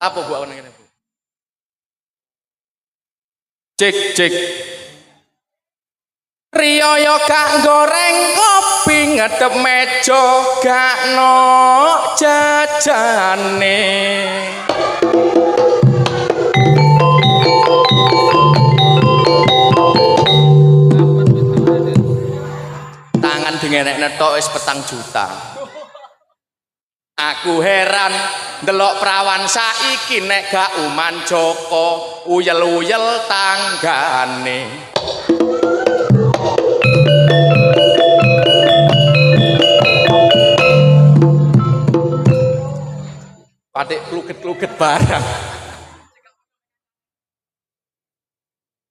Apa Bu awan ngene Bu? Cek cek. Riyaya gak goreng kopi ngedep meja gak no jajane. Tangan dingenekne tok wis 4 juta. Aku heran ndelok prawan saiki nek gak uman Joko uyel-uyel tanggane. Patik kluget-kluget barang.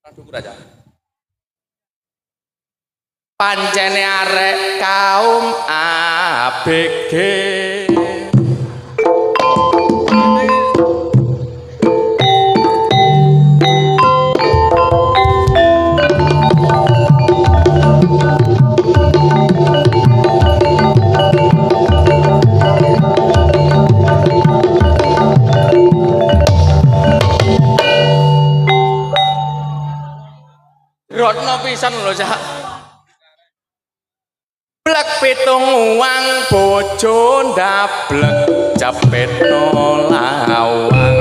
Aduh aja. Pancene arek kaum ABG. Rotno pisan lho Cak. Blek pitung uang bojo ndablek jepitno lawang.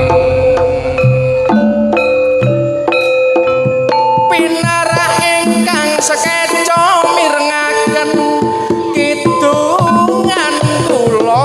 Pinarak ingkang sekeca mirengaken kidungan kula.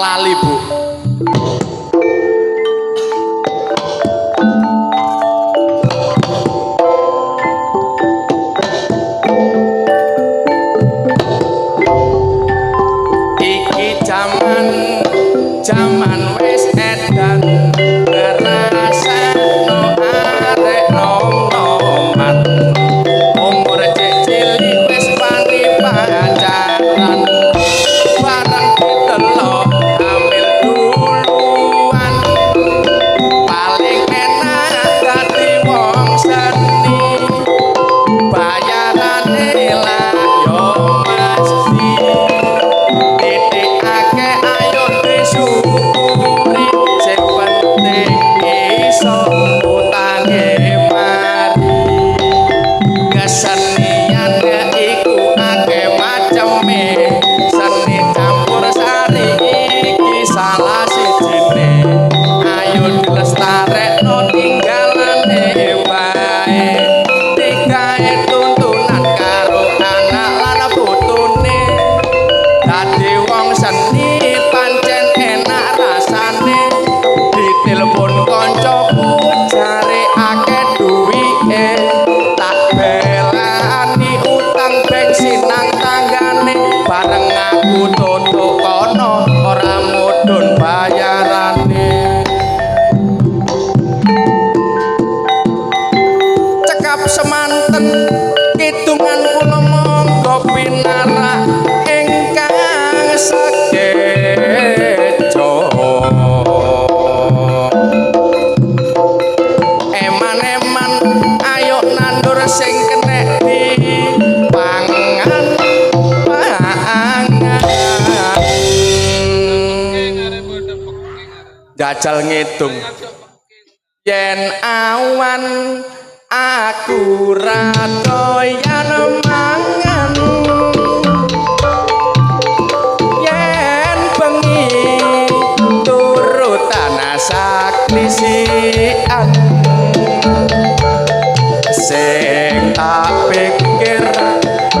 lali Bu. Iki jaman wis edan ngrasakno arek nom-noman umur cilik wis wani pacaran bareng didelok hamil duluan paling enak dadi wong seni bayarane lah yo mesti titikake ayo disyukuri sing penting iso utange mari kesenian iku akeh maceme seni campur sari iki salah sijine ayo dilestarekno tinggalane wae dikae tuntunan karo anak lan putune dadi wong seni pancen enak rasane ditelepon koncoku jare akeh duwike tak belani utang bensin nang tanggane bareng aku tutuk kono ora mudhun bayarane cekap semanten kidungan kula monggo pinarak ingkang sekejo eman-eman ayo nandur sing kenek dipangan jajal ngitung yen awan aku ra doyan mangan yen bengi turu tanah saklisian sing tak pikir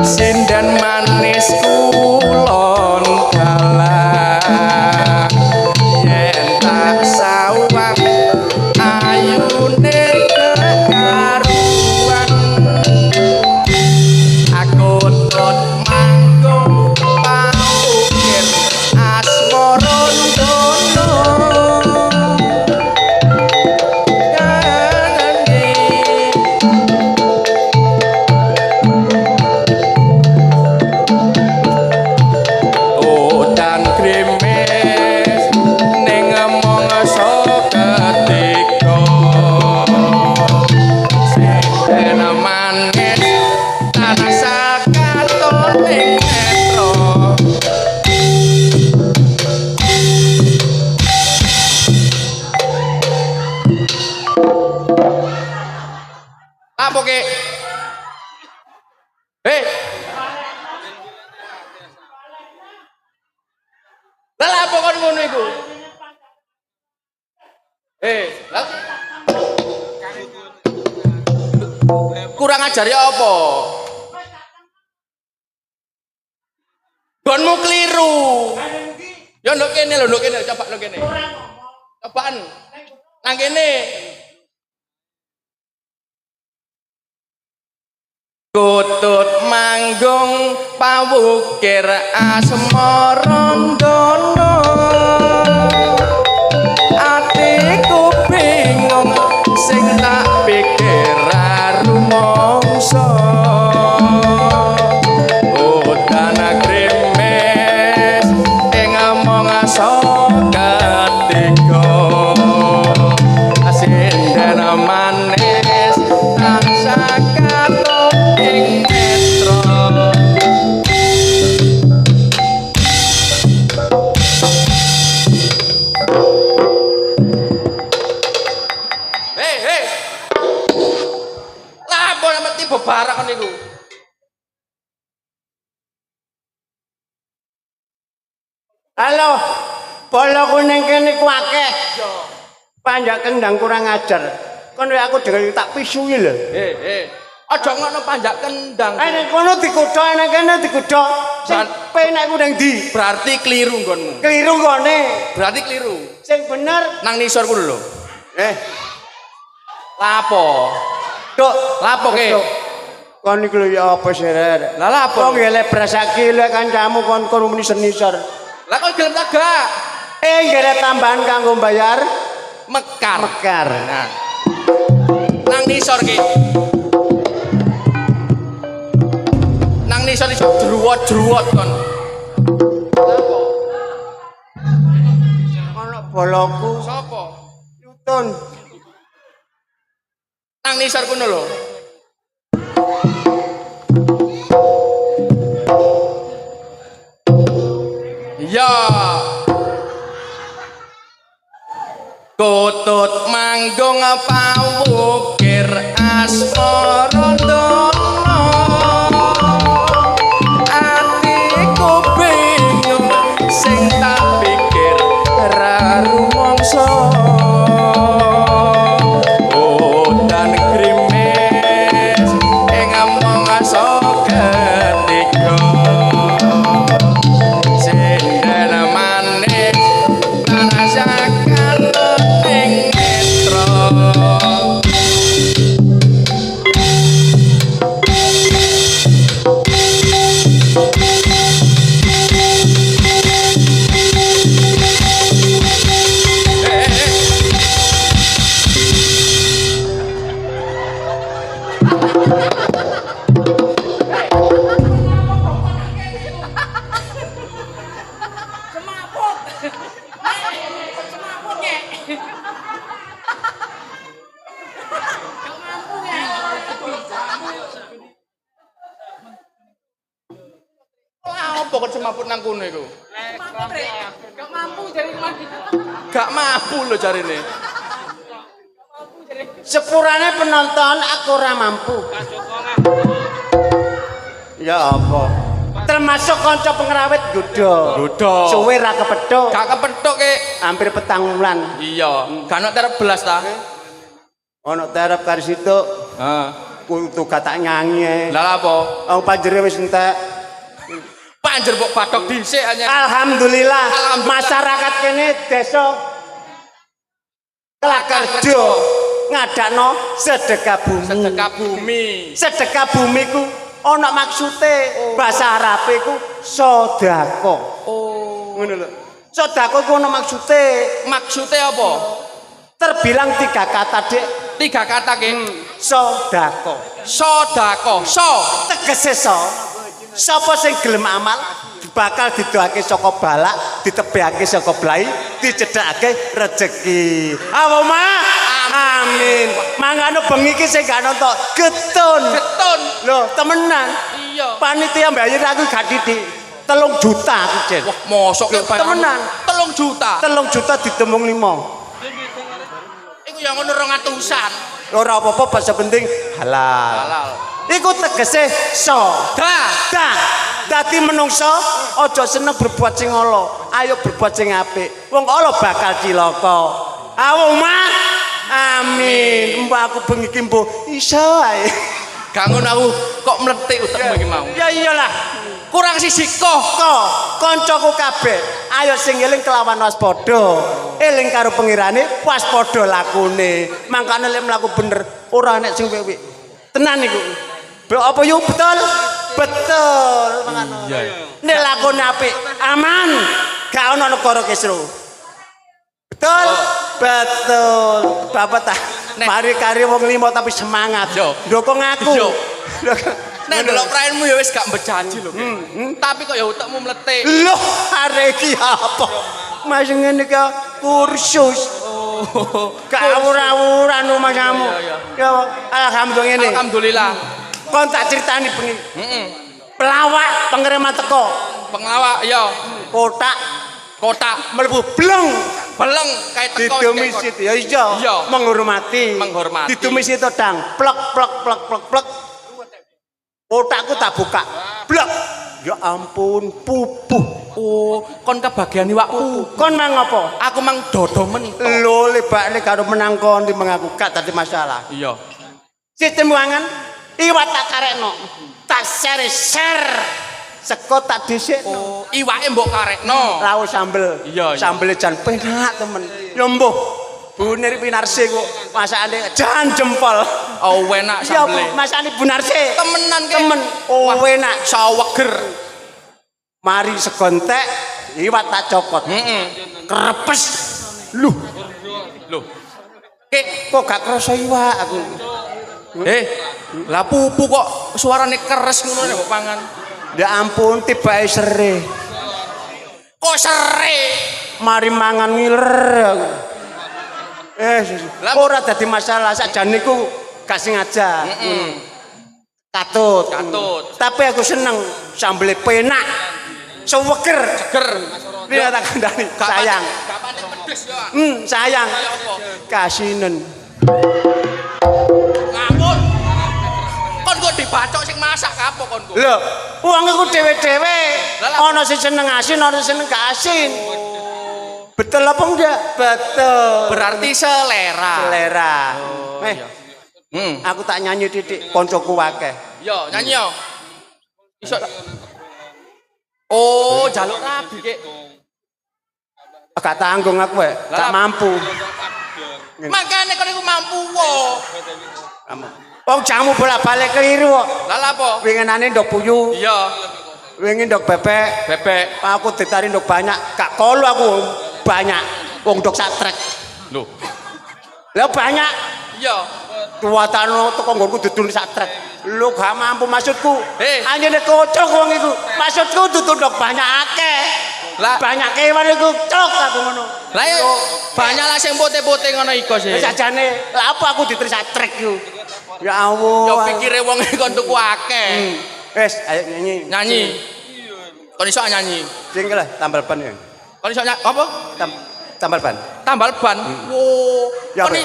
sinden manis kulon dalan yen tak sawang ayune kekaruan aku tot manggung paukir asmoron dono udan krimis ning mangsa ketika sing manis tanasa katon ning metro apa ke hei lha apa kon ngono iku lah kurang ajar ya apa gonmu keliru ya nduk kene lho nduk kene coba nduk kene cobaan nang kene kutut manggung pawukir asmoron dono atiku bingung sing tak pikir rumangsa udan krimis ing mangsa ketika sinden manis tansah katon ing metro bebarak niku. Halo, bola kuning kene ku akeh. Panjak kendang kurang ajar. Kon aku dengan tak pisui lho. Aja ngono panjak kendang. Nek kono dikuthok nek kene dikuthok. Sing penak ku nang ndi? Berarti keliru nggonmu. Keliru gone. Berarti keliru. Sing bener Nang nisor ku lho. Lapo? Dok, Lapo ke? kon iki lho ya apa sih Rek? Lah lapo? Kok ngelek brasake lek kancamu kon muni senisor. Lah kok gelem tagak? Ngelek tambahan kanggo bayar Mekar. mekar. Nah. Nang nisor ki. Nang nisor iso jruwot-jruwot kon. Ono boloku Sopo? Newton. Nang nisor kono lho. Ya. Kutut manggung pawukir asmara ndono. Atiku bingung sing tak pikir ra rumangsa. Udan krimis ing mangsa ketika. Sindel manis rasakan ing netra. Apa kok semaput nang kono iku? Gak mampu jadi mati. Gak mampu lho jarine. Sepurane penonton aku ora mampu. Ya apa? Termasuk kanca pengrawit godho. Godho. Suwe ra kepethuk. Gak kepethuk ke. Hampir petang wulan. Iya, gak ono terep belas ta. Ono terep karo situ. Heeh. Kudu katak nyanyi. Lah apa? Wong panjere wis entek. Panjer mbok bathok dhisik anyar. Alhamdulillah, Alhamdulillah. masyarakat kene desa Klakarjo ngadakno sedekah bumi. Sedekah bumi. Sedekah bumi ku ana maksude, bahasa Arabe ku sedekah. Oh. Ngono lho. Sedekah ku ana maksude. Maksudnya apa? Terbilang 3 kata, Dik. 3 kata ke. Sedekah. Sodako. So. Tegese so. Sapa sing gelem amal bakal didoake saka balak, ditebehake saka blai, dicedhakake rejeki. Allahumma amin. Mangane bengi iki sing gak nonton getun. Getun. Lho, temenan. Iya. Panitia mbayar aku gak titik. 3 juta aku, Jen. Wah, mosok ke Temenan. 3 juta. 3 juta ditembung 5. Iku yang ngono 200-an. Ora apa-apa, bahasa penting halal. Halal. Iku tegese so. Dah. Dadi menungso aja seneng berbuat sing ala. Ayo berbuat sing apik. Wong ala bakal cilaka. Allahumma amin. Mbak aku bengi ki mbuh iso ae. Gak ngono aku kok mletik utekmu iki mau. Ya iyalah. Kurang siji kok. Kancaku kabeh, ayo sing eling kelawan waspada. Eling karo pengirane waspada lakune. Mangkane lek mlaku bener ora nek sing wewe. Tenan iku. Apa yo betul? Betul. Iya. Nek lakune apik, aman. Gak ono negara kisru. Betul? Betul. Bapak tak mari kari wong 5 tapi semangat. Yo. Ndokong aku. Yo. Nek delok praenmu ya wis gak bejanji lho. Tapi kok ya utekmu mletik. Loh, arek iki apa? Mas ngene iki kursus. Oh. Kawur-awuran omah kamu. Ya, alhamdulillah ngene. Alhamdulillah. Kon tak critani bengi. Heeh. Pelawak pengereman teko. Penglawak ya. Kotak mlebu bleng. Beleng kayak teko. Didomisit ya iya. Menghormati. Didomisit dang. Plek plek plek plek plek. Kotakku tak buka. Blek. Ya ampun, pupuh. Oh, kon kebagian iwakku. Kon mang apa? Aku mang dodo mentok. Lho lebakne karo menang kon di mengaku gak tadi masalah. Iya. Sistem keuangan Iwak tak karekno. Tak ser. Sego tak dhisik. Oh, iwake mbok karekno. Rawuh sambel. Iya. Sambele jan penak temen. Ya mbuh. Bu Nir Pinarsi kok masakane jan jempol. Oh, enak Ya sambele. masakane Bu Narsi. Temenan ke? Temen. Oh, enak. Saweger. Mari sego entek, iwak tak cokot. Krepes. Loh, kok gak krasa iwak aku. Lah pupu kok suarane keres ngono nek mbok pangan. Ya ampun, tibake sere. Kok sere? Mari mangan ngiler aku. Ora dadi masalah sakjane niku gak sengaja. Katut. Tapi aku seneng sambele penak. Seweger. Seger. Dia tak kandani. Sayang. Gak patek pedes yo. Sayang. Kasinen. Ngapun. Kon kok dibacok sing masak kapok kon kok. Lho, wong iku dhewe-dhewe. Ana sing seneng asin, ana sing seneng gak asin. Betul apa enggak? Betul. Berarti selera. Aku tak nyanyi titik koncoku akeh. Yo, nyanyi yo. Iso. Oh, jaluk rabi kek. Gak tanggung aku gak mampu. Makane kon iku mampu wo. Wong jamu bolak-balik keliru kok. Lah apa? Winginane ndok puyuh. Iya. Wingi ndok bebek. Aku ditari ndok banyak. Gak kolu aku banyak. Wong ndok satrek. Lho. Lah banyak. Iya. Kuwatano teko nggonku dudul satrek. Lho gak mampu maksudku. Anjene kocok wong iku. Maksudku dudu ndok banyak akeh. Lah banyak kewan iku cok aku ngono. Lah banyak lah sing pote-pote ngono iku sih. Wis ajane, lha apa aku diteri satrek iku. Ya Allah. Yo pikire wong iki kon tuku akeh. Wes, ayo nyanyi. Nyanyi. Kon iso nyanyi. Sing lah tambal ban ya. Kon iso apa? Tambal ban. Tambal ban. Wo. Kon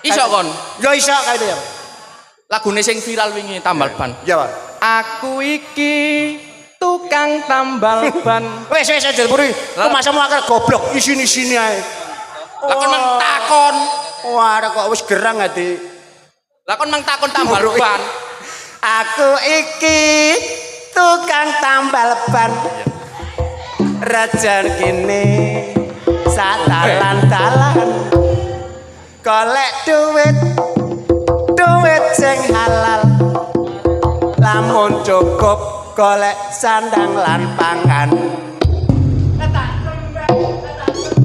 iso kon. Yo iso kae itu ya. Lagune sing viral wingi tambal ban. Ya, Pak. Aku iki tukang tambal ban. Wes aja buri. Kok masamu akeh goblok isini-isini ae. Lah kon mang takon. Wah, kok wis gerang ati. Lah kon mang takon tambal ban. Aku iki tukang tambal ban. Rajan kene satalan-talan. Golek duit sing halal. Lamun cukup golek sandang lan pangan.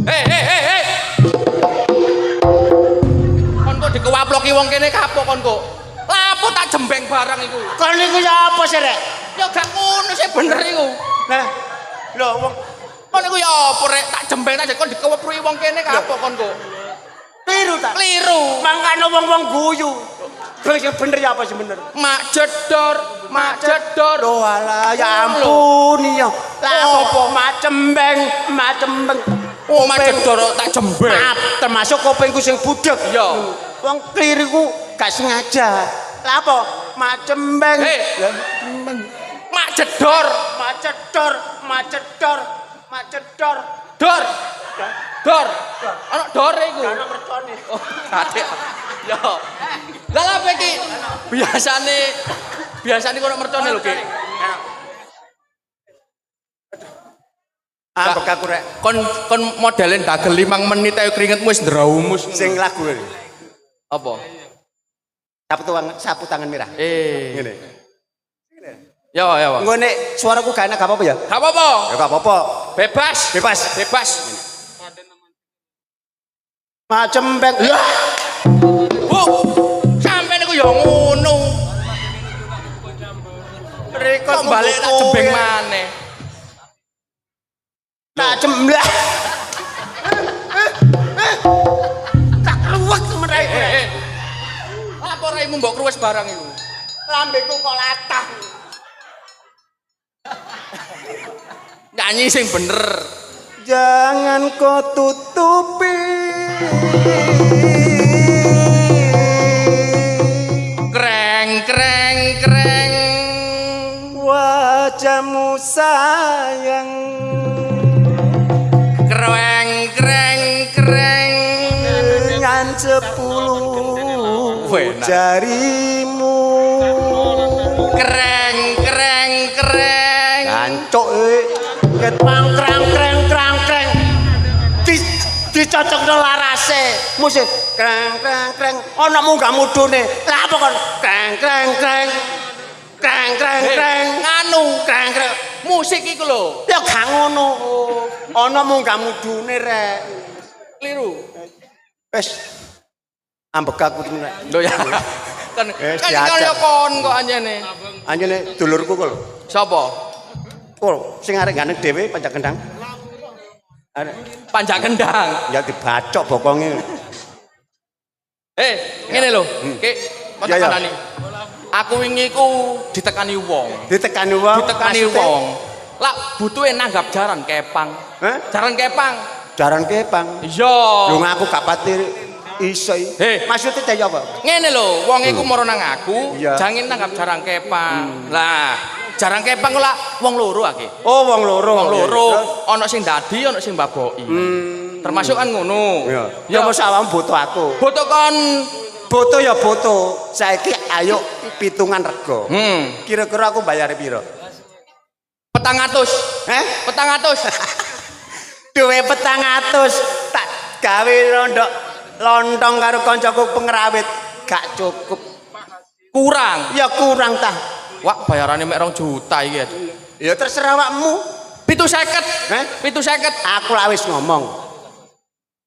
Hei. Kon kok dikewaploki wong kene kapok kon kok. Lapo tak jembeng barang iku. Kon niku ya apa sih, Rek? Ya gak ngono sih bener iku. Nah, lho wong kon niku ya apa rek tak jembeng aja kon dikewaploki wong kene kapok kon kok. Keliru tak? Keliru. Mangkane wong-wong guyu. Sing bener ya apa sih bener? Mak jedor. Loh alah ya ampun iya. Lah apa macembeng. Oh mak jedor tak jembeng. Maaf, termasuk kupingku sing budek. Iya. Wong kliriku gak sengaja. Lah apa macembeng. Mak jedor. Dor. Ana dore iku. Ana mercone. Oh, adik. Yo. Lah lha iki biasane kono mercone lho, Ki. Ambek aku rek. Kon modelen dagel 5 menit ayo keringetmu wis ndraumus. Sing lagu apa? Sapu tangan merah. Ngene. Ya, Pak. Engko nek suaraku gak enak gak apa-apa ya? Gak apa-apa. Ya gak apa-apa. Bebas. Macembeng. Bu, sampeyan niku ya ngono. Rekod balik tak jembeng maneh. Tak jemblah. Tak ruwet temen rek. Apa raimu mbok kruwes barang iku? Lambeku kok latah. Nyanyi sing bener. Jangan kau tutupi kreng wajahmu sayang kreng dengan 10 jarimu Kreng kreng kreng. Jancuk ket mang krang kreng krang kreng. Dicocokno larase. Musik kreng kreng kreng ana munggah mudune. Lah apa kon kreng kreng kreng. Kreng kreng kreng Nganu kreng kreng. musik iku lho. Ya gak ngono. Ana munggah mudune rek. Kliru. Wis ambek aku rek. Lho ya. Kan kaya kon kok anjene. Anjene dulurku kok lho. Sapa? Kok sing arek gandeng dhewe panjak kendang. Panjak kendang. Ya dibacok bokonge. Ngene lho. Ki kok Ya, ya. tekanani. Aku wingi ku ditekani wong. Ditekani wong. Ditekani wong. Lah butuhe nanggap jaran kepang. Hah? Jaran kepang. Jaran kepang. Iya. Lho aku gak pati iso. Maksudnya teh apa? Ngene lho, wong iku maro nang aku, Iya. jangin nanggap jarang kepang. Lah, jarang kepang ku lah wong loro akeh. Oh, wong loro. Wong loro, ana sing dadi, ana sing mbaboki. Termasuk kan ngono. Iya. Ya mos awakmu boto aku. Foto kon Boto ya boto. Saiki ayo pitungan rego. Kira-kira aku bayar piro? 400. 400. Duwe 400 tak gawe lontong karo kancaku pengrawit gak cukup. Kurang. Ya kurang tah. Wak bayarane mek 2 juta iki. Ya terserah awakmu. 750. 750. Aku lah wis ngomong.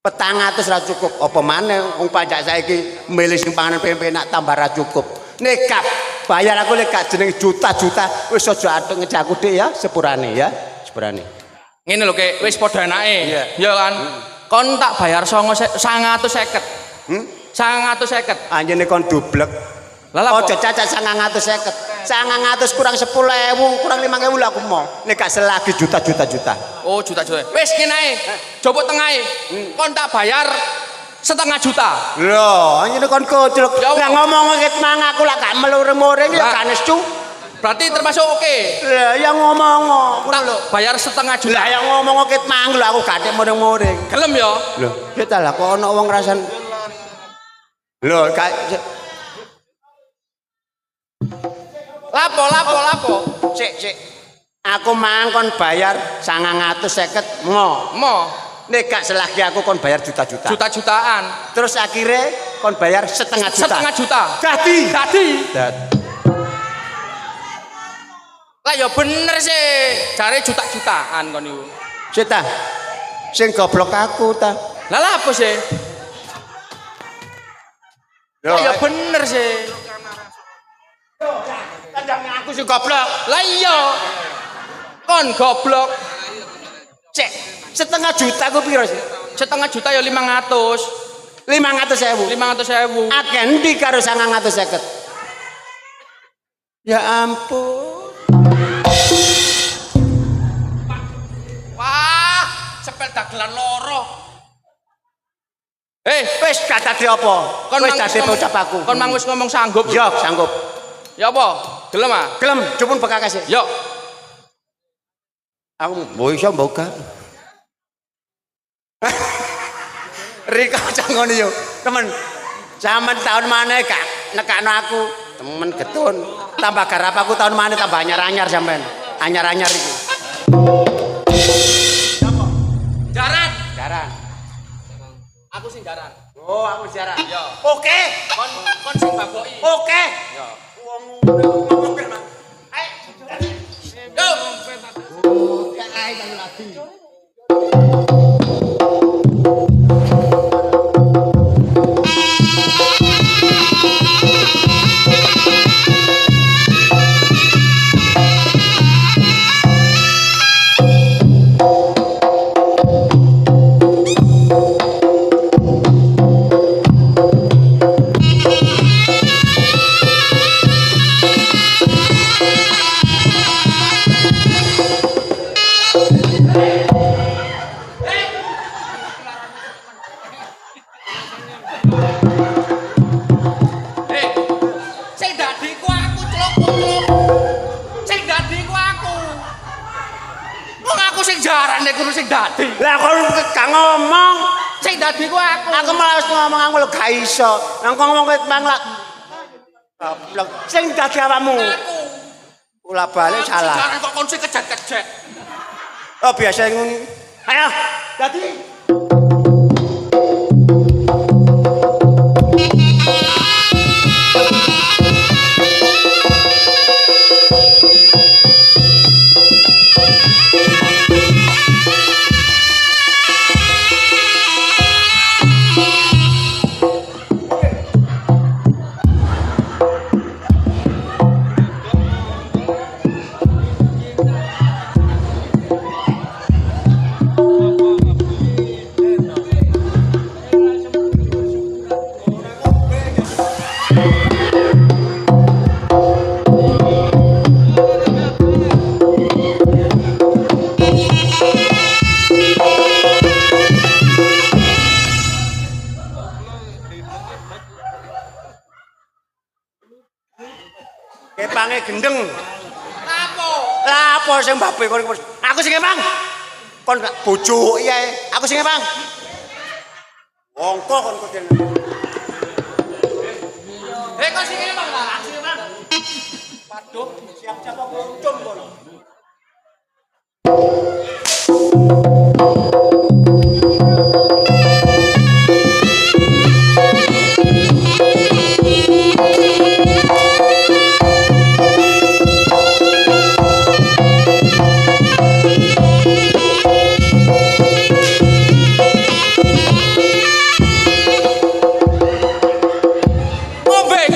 400 ra cukup. Apa maneh wong pajak saiki milih sing panganan penak tambah ra cukup. Nekat bayar aku lek gak jeneng juta-juta wis aja atuk ngejaku Dik ya sepurane ya. Sepurane. Ngene lho Ki, wis padha enake. Iya. Ya kan. Kon tak bayar 950. 950. Anjene kon dublek. Lah lha Ojo cacat 950. 900 kurang 10.000, kurang 5.000 lah aku mau. Nek gak selagi juta. Oh, juta-juta. Wis kene ae. Jopok tengahe. Kon tak bayar 0,5 juta. Lho, anjene kon kocluk. Ya, Lah ngomong ket mang aku lah gak melure-muring ya Lah. gak nesu. Berarti termasuk oke. Lah ya ngomong Tak bayar 0,5 juta. Lah ya ngomong ket mang lho aku gak muring-muring. Gelem ya? Lho, kita lah kok ana wong rasan. Lho, Lapo. Cek. Aku mang kon bayar 950 Mo. Nek gak selagi aku kon bayar juta-juta. Juta-jutaan. Terus akhirnya kon bayar 0,5 juta. 0,5 juta. Dadi. Lah ya bener sih. Jare juta-jutaan kon niku. Cita. Sing goblok aku ta. Lah lha apa sih? Lah ya bener sih. Kandangnya aku sing goblok. Lah iya. Kon goblok. Cek, 0,5 juta aku piro sih? 0,5 juta ya 500. 500.000. 500.000. Akeh ndi karo 950? Ya ampun. Wah, sepel dagelan loro. Wis gak dadi apa? Wis dadi bocah aku. Kon mang wis ngomong sanggup. Yo, sanggup. Ya apa? Gelem ah? Gelem, jupun bekakas e. Yo. Aku mbok iso mbok gak. Rika jangan yo, temen. Zaman tahun mana gak nekakno aku, temen getun. Tambah garap aku tahun mana tambah anyar-anyar sampean. Anyar-anyar iki. Jaran. Aku sing jaran. Oh, aku jaran. Yo. Oke. Kon sing baboki. Oke. Yo. Wong ngomong ke, Mas. Yo. Sing dadiku aku celuk-celuk. Sing dadiku aku. Wong aku sing jaran nek kudu sing dadi. Lah kon gak ngomong. Sing dadiku aku. Aku malah wis ngomong aku lho gak iso. Nang kok ngomong ket mang lak. Goblok. Sing dadi awakmu. Aku. Ula balik salah. Sejarah kok kon sing kejet-kejet. Oh biasa ngono. Ayo, dadi kepange gendeng. Lapo? Lapo sing babe kon aku sing kepang. Kon gak bojo iya aku sing kepang. Wongko kon kok Kok sing emang lah, sing emang. Waduh, siap-siap aku uncum kon. Ngombe.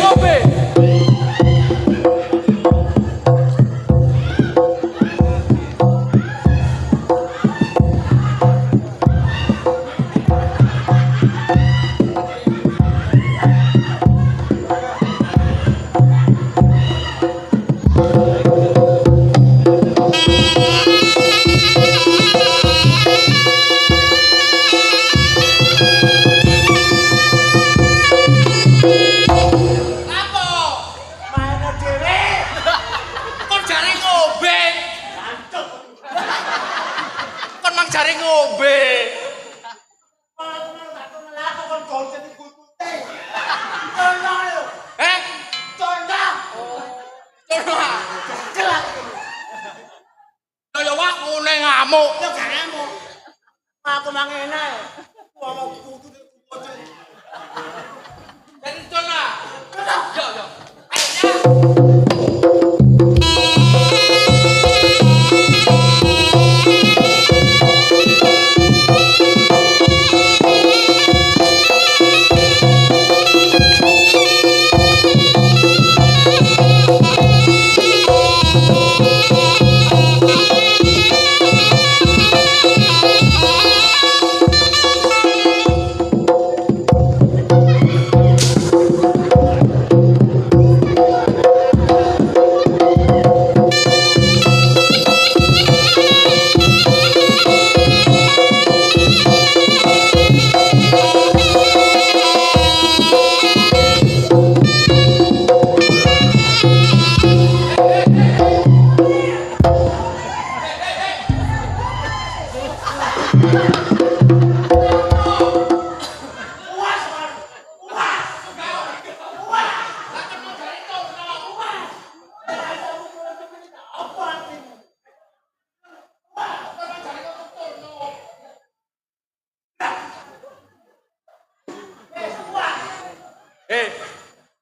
Lapo? Maene dhewe. Kon jare ngombe. Kon mang jare ngombe. Kon gonceng butute. Ono lho. Conda. Coba. Kaya waku ning ngamuk. Yo gak ngamuk. Aku mangene. Wong butute gonceng. Jadi coba. Yo.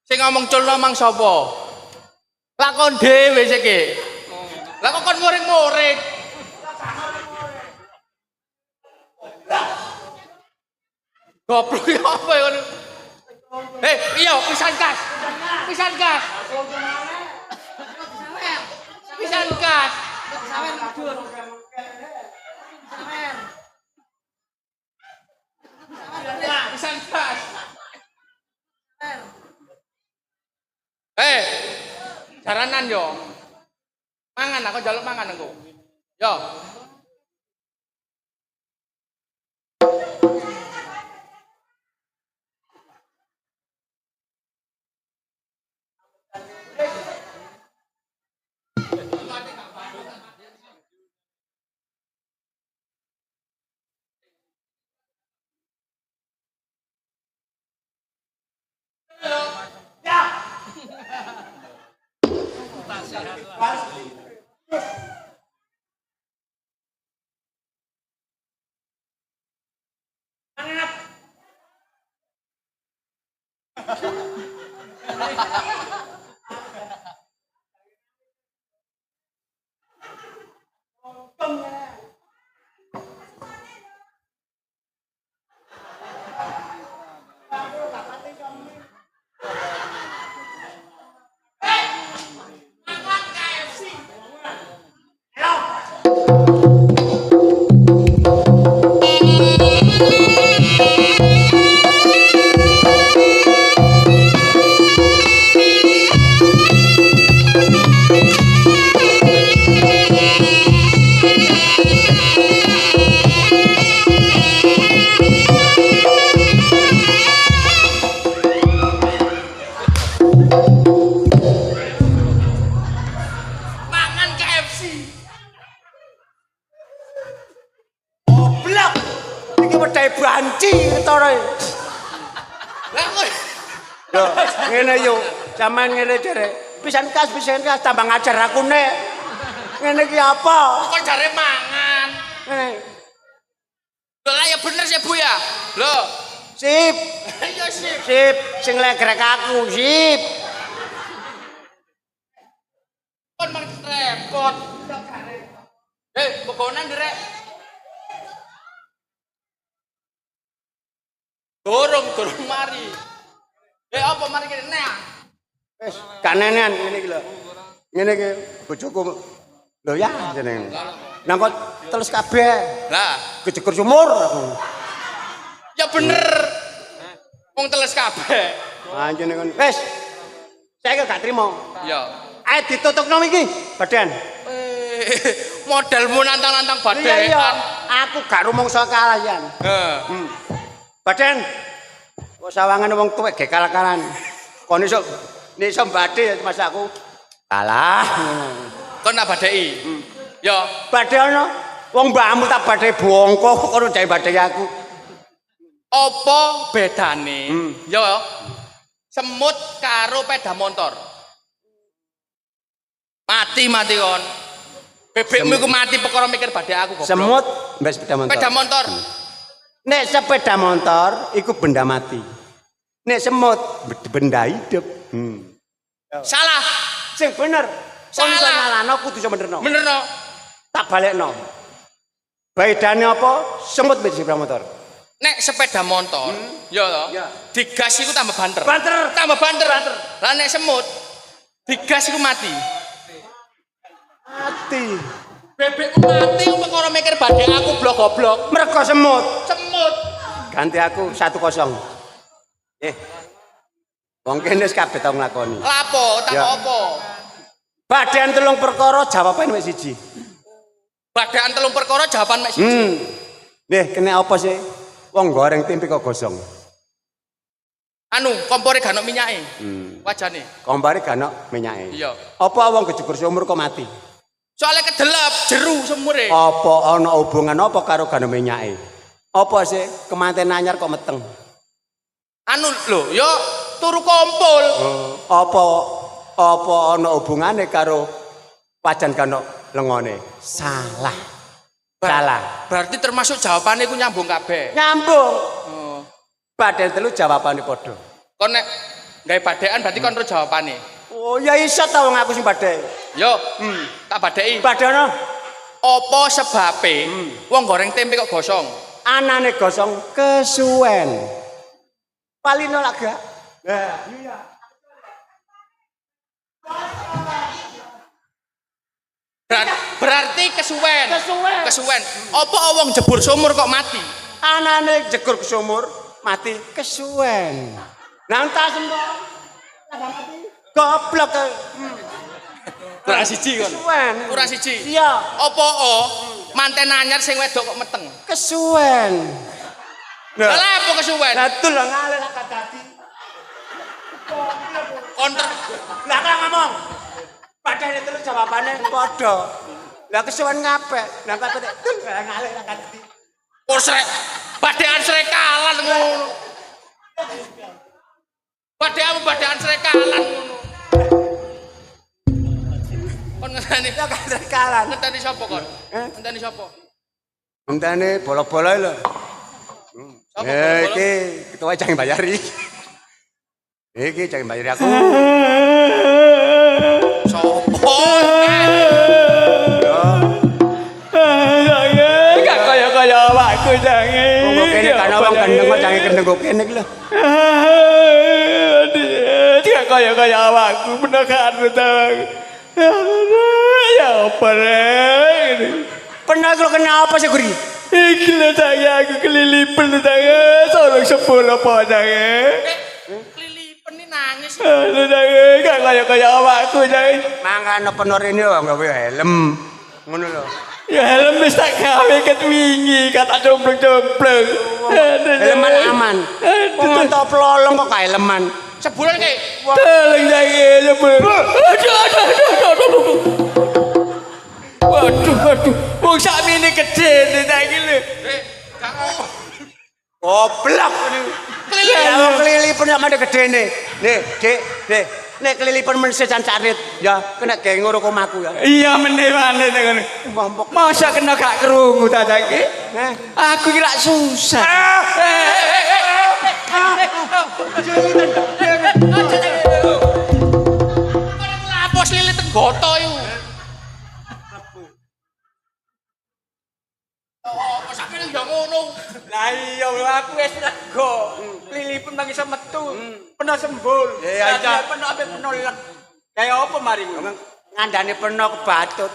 Sing ngomong culno mang sapa? Lakon dhewe siki. Lah kok kon muring-muring. Goblok ya apa ya kon? Iya pisan gas. Pisan gas. Pisan gas. Sawer tidur. Sawer. Pisan gas. Jaranan yo. Mangan aku njaluk mangan aku. Yo. Mangan KFC. Goblok. Iki wedhae banci ketara. Lah kok Yo, ngene yo. Sampeyan ngene derek. Pisan kas tambah ngajar aku nek. Ngene iki apa? kok jare mangan. Ngene. Lah ya bener sih Bu ya. Loh, Sip, iya sih. sip, sing legrek aku, sip. Kon mang repot. Begonan direk. Dorong mari. Apa mari kene nek? Wis, kanenan ngene iki lho. Ngene iki bojoku. Lho ya jenenge. Nang kok telus kabeh. Lah, Kejegur sumur aku. ya bener. Wong teles kabeh. Anjene kon. Wis. Saya gak trimo. Ya. Ayo ditutukno iki, badan. Modalmu nantang-nantang Iya badean. iya. Aku gak rumangsa kalah yan. Heeh. Badan. Kok sawangan wong tuwek ge kalah-kalahan. Kon iso nek iso badhe mas aku kalah. Kon tak badheki. Ya, Badhe ana wong mbahmu tak badhe bongko kono jae badhe aku. apa bedane? Ya. Semut karo peda motor. Mati kon. Bebekmu iku mati perkara mikir badhe aku goblok. Semut mbek sepeda motor. Peda motor. Nek sepeda motor iku benda mati. Nek semut benda hidup. Salah. Sing bener. Kon iso Salah. nyalano kudu iso benerno. Benerno. Tak balekno. Bedane apa? Semut mbek sepeda motor. Nek sepeda motor, ya toh. Ya. Digas iku tambah banter. Banter. Tambah banter. Lah nek semut digas iku mati. Mati. Bebekku mati perkara mikir badhe aku blok goblok. Mergo semut. Semut. Ganti aku 1-0. Wong kene wis kabeh tau nglakoni. Lapo, tak Ya. apa? Badan telung perkara jawaban wis siji. Badean telung perkara jawaban mek siji. Nih, kena apa sih? Wong goreng tempe kok gosong. Anu, kompore gak ono minyake. Wajane. Kombare gak ono minyake. Iya. Apa wong kejegur sumur kok mati? Soale kedelep jeru semure. Apa ana hubungan apa karo gak ono minyake? Apa sih kemanten anyar kok meteng? Anu lho, yo turu kumpul. Apa ana hubungane karo pajan gak ono lengone? Salah. Salah. Berarti termasuk jawabannya ku nyambung kabeh. Nyambung. Oh. Badan telu jawabane padha. Kon nek gawe badean berarti kon ro jawabane. Oh, ya iso ta wong aku sing badhe. Yo, tak badheki. Badana Apa sebabe wong goreng tempe kok gosong? anane gosong kesuwen. Palino lak gak? Nah, iya. Berarti kesuwen. Kesuwen. Kesuwen. Apa wong jebur sumur kok mati? Anane jegur ke sumur mati kesuwen. Nang tas mbok. Goblok. Kurang siji kon. Kesuwen. Kurang siji. Iya, Apa manten anyar sing wedok kok meteng? kesuwen. Lah apa kesuwen? Lah tul ngalir kata dadi. Konter. Lah kan ngomong. Padahal itu jawabannya padha. Lah kesuwen ngapik. Lah kata tul ngalir kata dadi. Oh srek. Badean srekalan ngono. Badean srekalan ngono. Kon ngenteni. Ya kalah. Ngenteni sapa kon? Ngenteni sapa? Ngenteni bola-bola lho. Sapa bola-bola? Iki ketua jangan bayari. Iki jangan bayari aku. Sopo? Gak kaya awakku jange. Wong kene kan wong gendeng kok jange gendeng kok kene iki lho. Gak kaya awakku penekan betawang. Ya apa re? Pernah kok kenapa sih Guri? Iki lho jange aku kelilipan lho jange. Tolong sepuluh apa jange. Lilipen ni nangis. Aduh jange gak kaya awakku jange. Mangane penor ini gawe helm. Ngono lho. Ya helm wis tak gawe ket wingi kata cemplung-cemplung. Helman aman. Wong entuk plolong kok helman. Sebulan ki. Tolong jange jebul. Aduh. Waduh. Wong sakmene gedhe saiki lho. Gak ngomong. Goblok. Ya kelilipan sama ada gede nih. Nih, Dik. Nek kelilipan mensejan carit. Ya, kena gengor kok maku ya. Iya meneh-meneh ngono. Ngompok. Masa kena gak krungu ta saiki? Aku iki lak susah. Lapos lilit tenggoto iku. Oh, sakit ya ngono. Lah iya aku wis lega. Lilipun mang iso metu. Peno sembul. Iya, iya. Peno ape peno leg. Kaya apa mari ngono? Ngandane peno kebatut.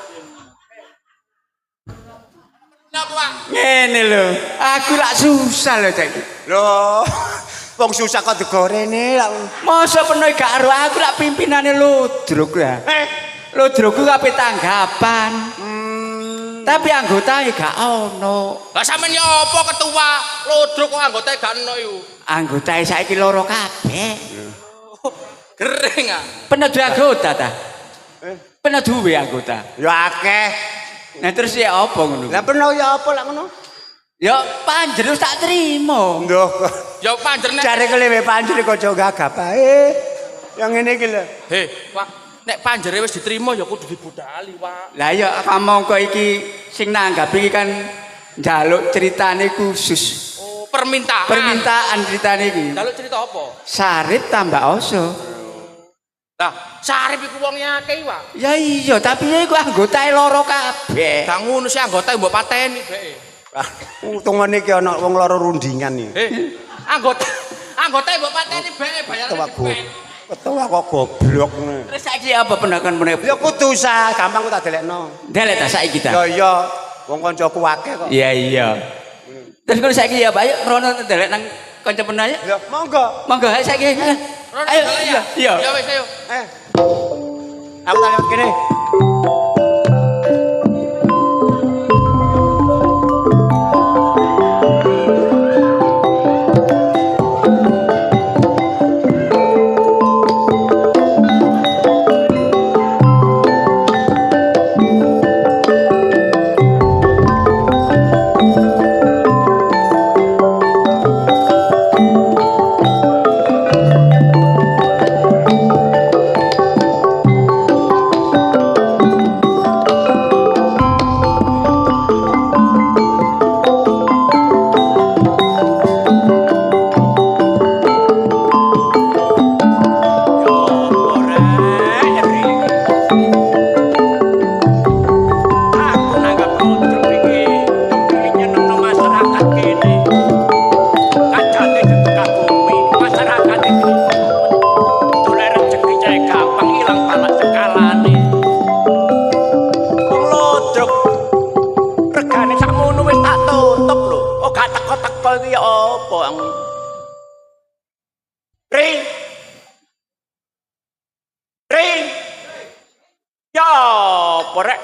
Napa, Pak? Ngene lho. Aku lak susah lho saiki. Loh, wong susah kok digorene lak. Masa peno gak karo aku lak pimpinane Ludruk ya. Ludrukku kabeh tanggapan. Tapi anggotane gak ono. Lah sampean ya apa ketua Lodruk kok anggotane gak ono iku? Anggotane saiki loro kabeh. Gering ah. Pernah duwe anggota ta? Pernah duwe anggota. Ya akeh. Nah terus ya apa ngono? Lah peno ya apa lak ngono? Ya panjer wis tak trimo. Nduh. Ya panjer nek. Jare kelewe panjer kok aja gagap ae. Yang ngene iki lho. He, Pak, nek panjere wis diterima ya kudu dibudali, Pak. Lah ya kamangka iki sing nanggap iki kan njaluk ceritane khusus. Oh, permintaan. Permintaan ceritane iki. Njaluk cerita apa? Sarip tambah oso. Lah, Sarip iku wong akeh, Pak. Ya iya, tapi ya iku anggotae loro kabeh. Gak ngono sih anggota mbok pateni, Bek. Untungane iki ana wong loro rundingan iki. He, anggota mbok pateni, Bek, bayar Ketua kok goblok ngono. Terus saiki apa pendakan meneh? Ya kudu usah, gampang ku tak delekno. Delek ta saiki ta? Ya iya, wong kancaku akeh kok. Iya. Terus kalau saiki ya, ayo rono delek nang kanca penaya. Ya, monggo. Monggo ayo saiki. Ayo, iya. Ya wis ayo. Aku tak lewat kene. Porek.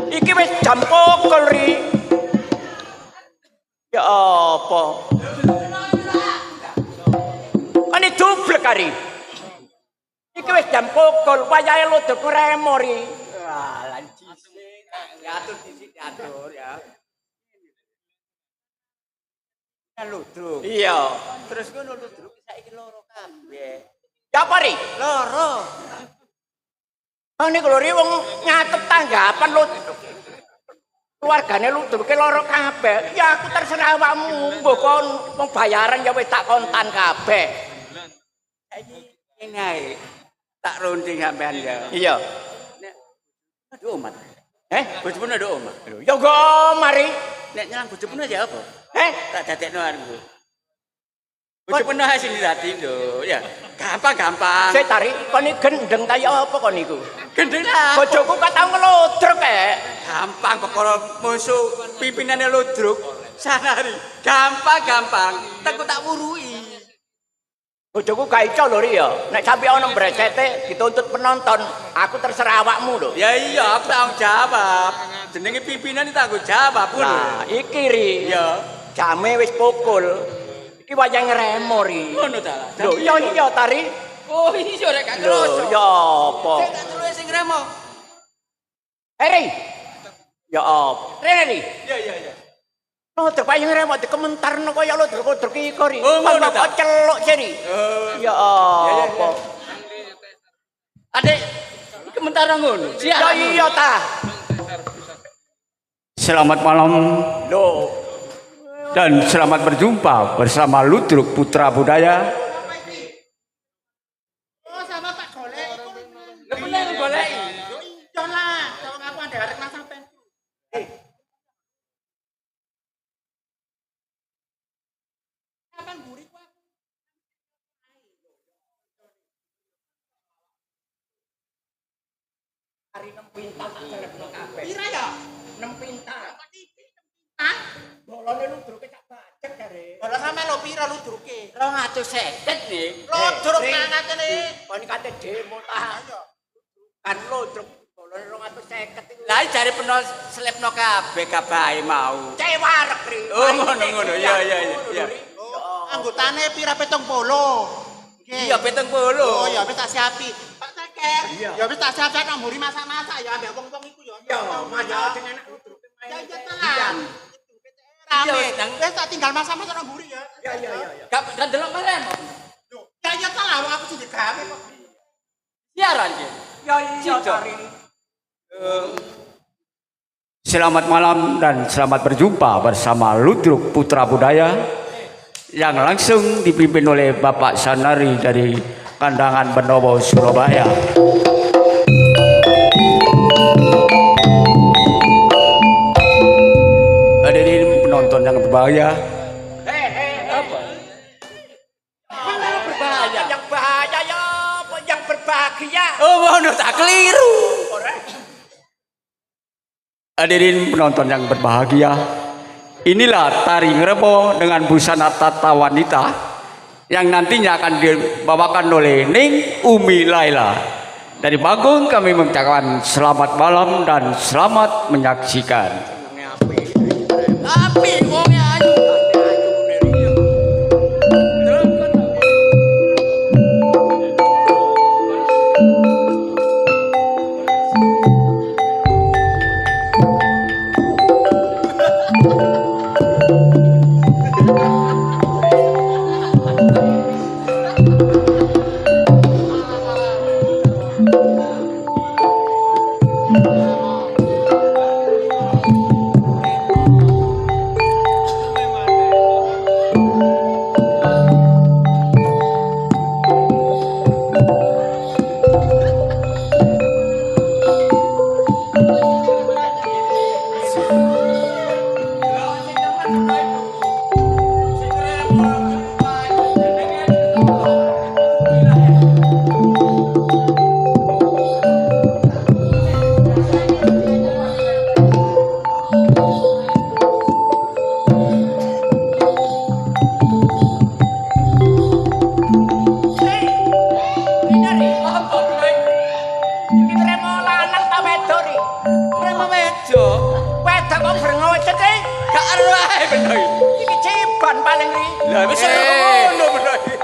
Iki wis jam pokol ri. Ya apa? Ani dublek kari. Iki wis jam pokol, wayahe Lodruk remo ri. Lah cisik, ngatur disik diatur ya. Lodruk. Iya. Terus ngono Lodruk saiki loro kabeh. Ya apa ri? Loro. Oh niku lho wong nyatet tanggapan lho. Keluargane ludruke loro kabeh. Ya aku terserah awakmu, mbok kon wong bayaran ya wis tak kontan kabeh. Ini ae. Tak runding sampean ya. Iya. Aduh umat. Bojone aduh omah. Ya go mari. Nek nyelang bojone ya apa? Tak dadekno aku. Bojone Bojone sing dirati lho, ya. Gampang-gampang. Sik tari kon iki gendeng ta ya apa kon niku? Gendeng lah. Bojoku kok tau ngelodruk Gampang perkara musuh pimpinane ludruk. Sanari. Gampang-gampang. Teku tak wurui. Bojoku gak iso lho ya. Nek sampe ana mbresete dituntut penonton, aku terserah awakmu lho. Ya iya, aku tanggung jawab. Jenenge pimpinan tanggung jawab lho. Nah, iki ri. Ya. Jame wis pukul. Iki wayang remo ri. Ngono ta lah. Lho iya tari. Oh, iya rek gak Lho kroso. ya apa? Sing tak telu sing remo. Ri. Ya apa? Ri. Iya. Oh, terpayung remo dikomentarno kaya lho druk-druk iki ri. Oh, ngono ta? Kok celuk sini. Ya apa? Adek, komentar ngono. Ya iya ta. Selamat malam Lho. dan selamat berjumpa bersama Ludruk Putra Budaya. Oh, sama Pak Golek. Lha bener goleki. Yo iya lah, kalau ngaku ada arek nang sampean. Kapan buri ku? Hari 6 pinta tak jelepno kabeh. Pira ya? 6 pinta. Hah? Bolone lu druke tak bajek jare. Bola sampe lo pira lu druke? 250 nih. Lo druk nang atene. Kon kate demo ta. Kan lu druk bolone 250 iku. Lah jare peno slepno kabeh kabahe mau. Cewarek ri. Oh ngono. Ya. Anggotane pira 70? Nggih. Iya 70. Oh ya wis tak siapi. Pak Teker. Ya wis tak siap nang mburi masak-masak ya ambek wong-wong iku ya. Ya, maja sing enak lu druke main. Ya iya tenan. Rame. Wis tak tinggal masak-masak nang mburi ya. Ya. Gak delok meren. Ya iya tenan wong aku sing digawe kok. Siaran ki. Ya iya cari. Selamat malam dan selamat berjumpa bersama Ludruk Putra Budaya yang langsung dipimpin oleh Bapak Sanari dari Kandangan Benowo, Surabaya. Hadirin penonton yang berbahagia, Apa? Berbahaya. Yang bahaya ya apa yang berbahagia? oh ngono tak keliru. Hadirin penonton yang berbahagia, inilah tari ngremo dengan busana tata wanita yang nantinya akan dibawakan oleh Ning Umi Laila. Dari panggung kami mengucapkan selamat malam dan selamat menyaksikan. Api wong ayu.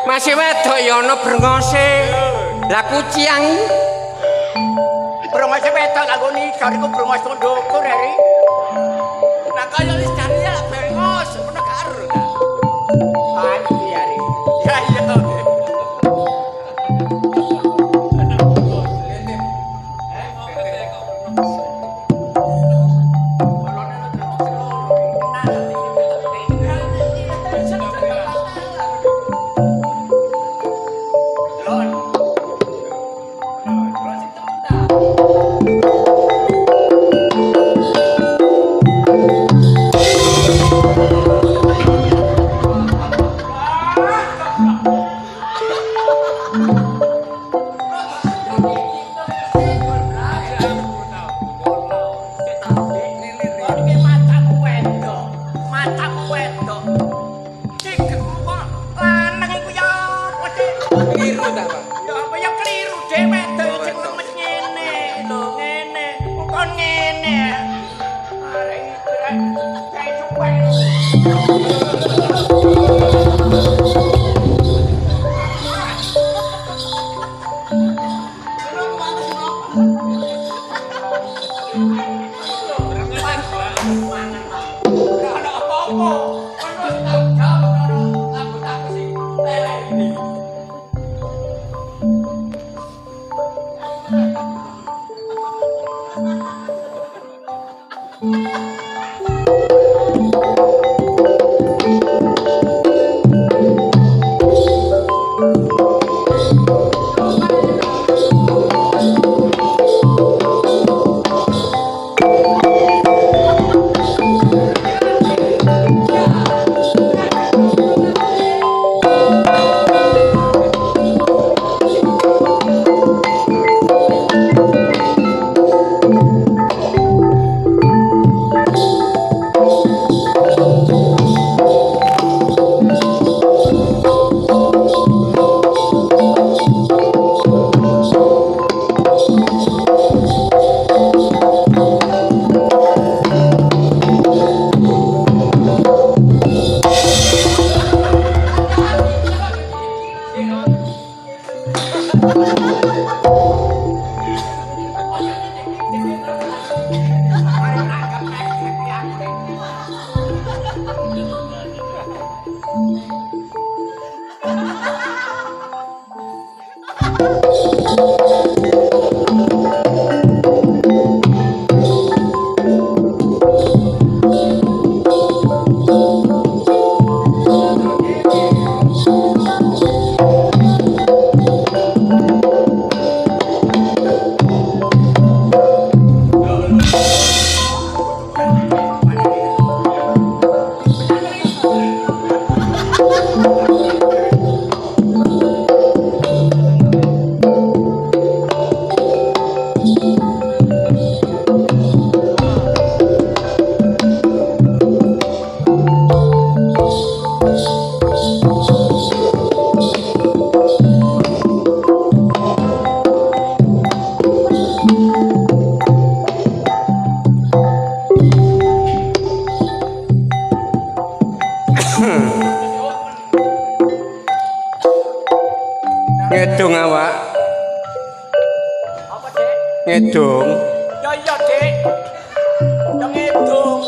Masih wedok ya ana brengose. Lah kuciang Brongos wedok kanggo nisor iku brongos ndukur ri. Lah kaya wis jane ya brengos, ngono gak ero. Pasti ya ri. Ya iya. Ngedung. Ya iya, Dik. Ya ngedung.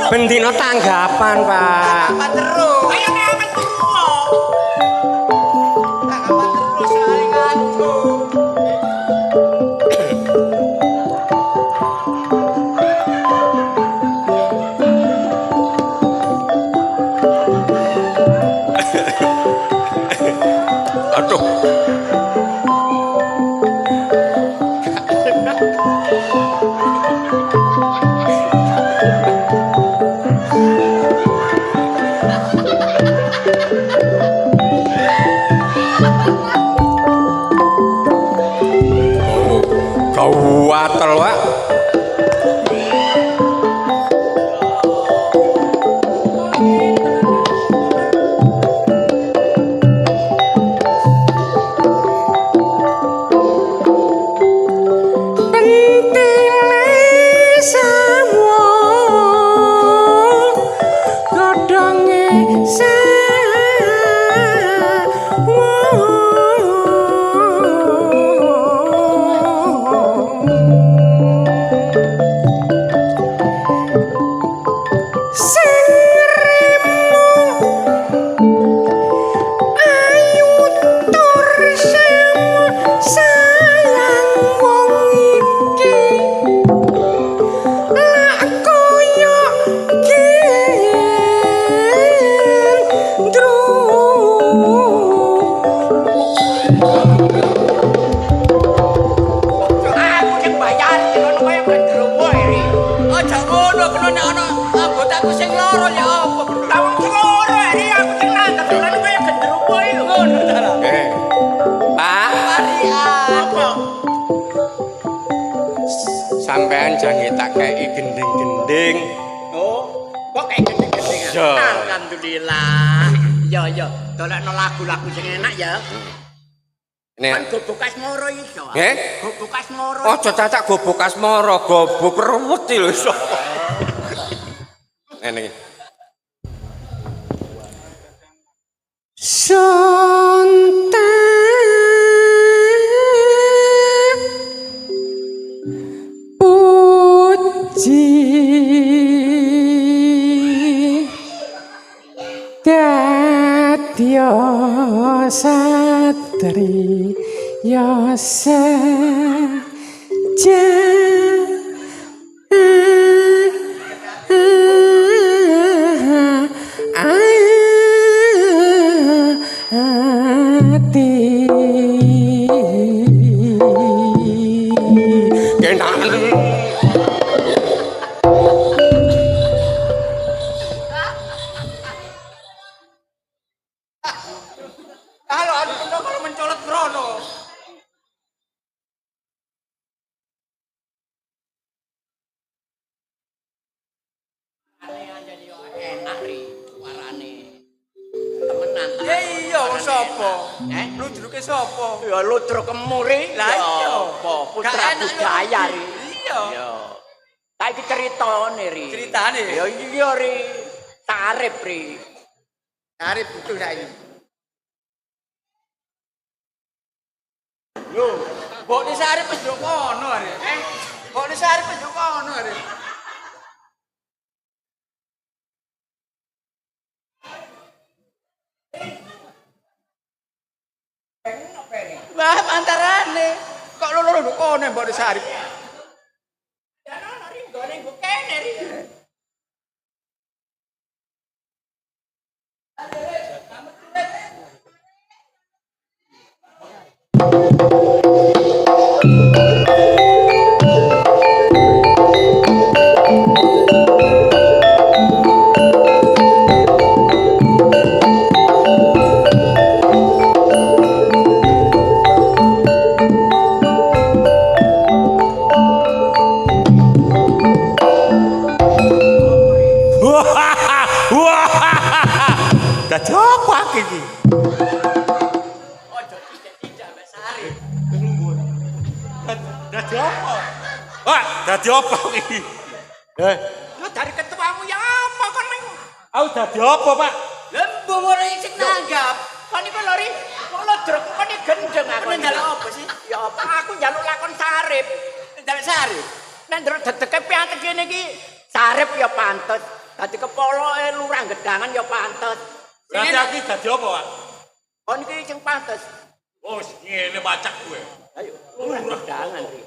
Bendino tanggapan, Pak. Tanggapan terus. Ayo nyaman terus. Tanggapan terus sekali ngantuk. Aduh. Kau watel, Pak. Pentile semua kena nek ana anggotaku sing loro ya apa kena. Tawang sing loro iki aku sing nanggep dolan kaya genderuwo iki. Ngono ta lah. Pak, Apa? sampean jange tak kei gending-gending. Oh, kok kayak gendeng-gendeng. Ya. Alhamdulillah. Ya, dolekno lagu-lagu sing enak ya. Kan Nek gobok asmara iso. Nggih? Gobok asmara. aja cacak gobok asmara, gobok ruwet lho iso. Ngene iki. Dadya satri yasa Kenaken. Halo, anu kalau mencolot krono. Enak ri suarane. Temenan. Ya iya wong sapa? Eh? Ludruke sapa? Ya ludruk kemuri. Lah iya. Apa putra Gak enak, budaya ri. Iya. Ya. Saiki critane ri. Ceritane. Ya iya ri. Tarif ri. Arep butuh saiki. Mbok desa arep wis yo kono arep. Mbok desa arep wis yo kono arep. Wah, antarane kok loro nduk kono mbok desa arep. Ya ono ri gone bukene ri. Dadi apa iki? Ojo tidak mbak Sari. Dadi apa? Wah, dadi apa iki? Lu dari ketuamu ya apa kon ning? Aku dadi apa, Pak? Lah mbok sing nanggap. Kon iku lho ri. Kok ludruk kon iki gendeng aku. Nek njaluk apa sih? Ya apa aku njaluk lakon sarip. Njaluk sari. Nek ndelok dedeke piantek kene iki sarip ya pantes. Dadi kepoloke lurah gedangan ya pantes. Berarti aku dadi apa, Pak? Kon iki sing pantes. Oh, ngene macak gue. Ayo, lurah gedangan ri.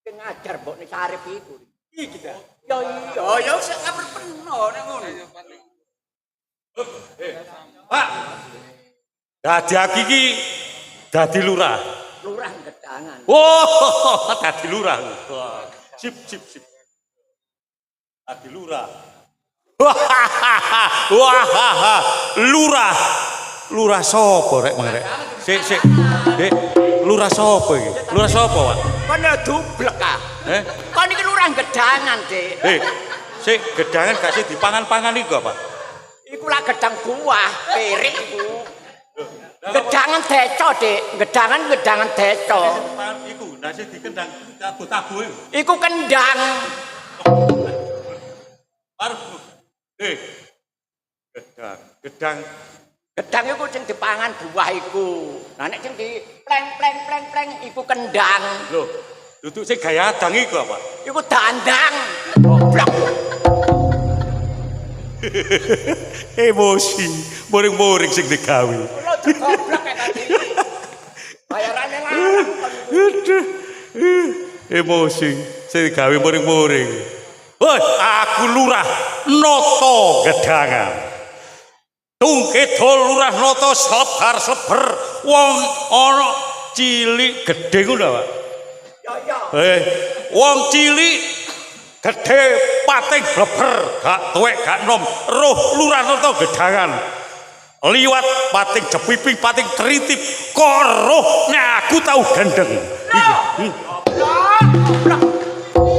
Sing ngajar mbok ning sarip iku. Iki ta. Ya iya. Oh ya wis gak perpeno nek ngono. Pak. Dadi aku iki dadi lurah. Lurah gedangan. Oh, dadi lurah. Wah, sip. Dadi lurah. Wah, lurah. Lurah sapa rek mengrek? Sik. Dek, lurah sapa iki? Lurah sapa, Pak? Kon ya dublek ah. Kon iki lurah gedangan, Dik. Sik gedangan gak sih dipangan-pangan iku apa? Iku lah gedang buah, pirik iku. Gedangan desa, Dik. Gedangan desa. Iku nasi dikendang tabu-tabu iku. Iku kendang. Arep. Gedang. Gedang iku sing dipangan buah iku. Nah nek sing di pleng iku kendang. Loh, duduk sing gaya adang iku apa? Iku dandang. Goblok. Emosi, moring-moring sing digawe. Kulo goblok kayak tadi. Bayarane larang. Aduh. Emosi sing digawe moring-moring. Woi, aku lurah noto gedangan. Tungke dol lurah noto sebar-seber wong ana cilik gedhe ngono, Pak. Ya. Wong cilik Gedhe pating bleber gak tuwek gak nom roh lurah nata gedangan liwat pating jepiping pating teritip kok roh nek aku tau gendeng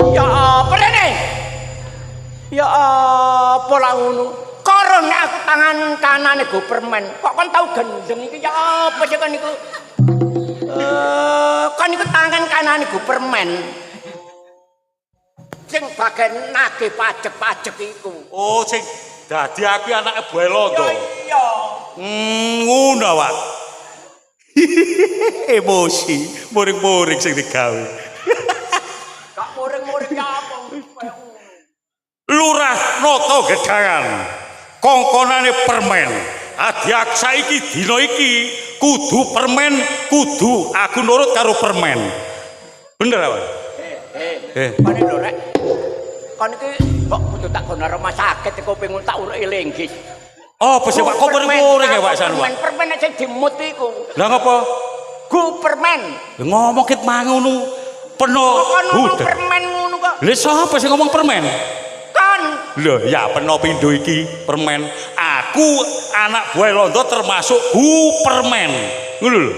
Ya apa rene? Ya apa lah ngono? Koron nek aku tangan kanane go permen. Kok kon tau gendeng iki ya apa sih kan iku? Kan iku tangan kanane go permen. Sing bagian nagih pajak-pajak iku. oh sing dadi aku anake Boy Londo Iya. ngono Wak emosi muring-muring sing digawe Gak muring-muring ya apa? lurah nata gedangan kongkonane permen adiak saiki dina iki kudu permen kudu aku nurut karo permen bener apa Kon iki lho rek. Kon iki kok kudu tak kono rumah sakit kok pengen tak uruk linggis. oh apa sih Pak kok muring-muring ya Pak Sanwa Permen sing dimut iku. lah ngapa Gu permen. ngomong ket mangono penuh Kon ngomong budak permen ngono kok. lha sapa sing ngomong permen Kon. lho ya peno pindho iki permen aku anak Boy Londo termasuk permen ngono lho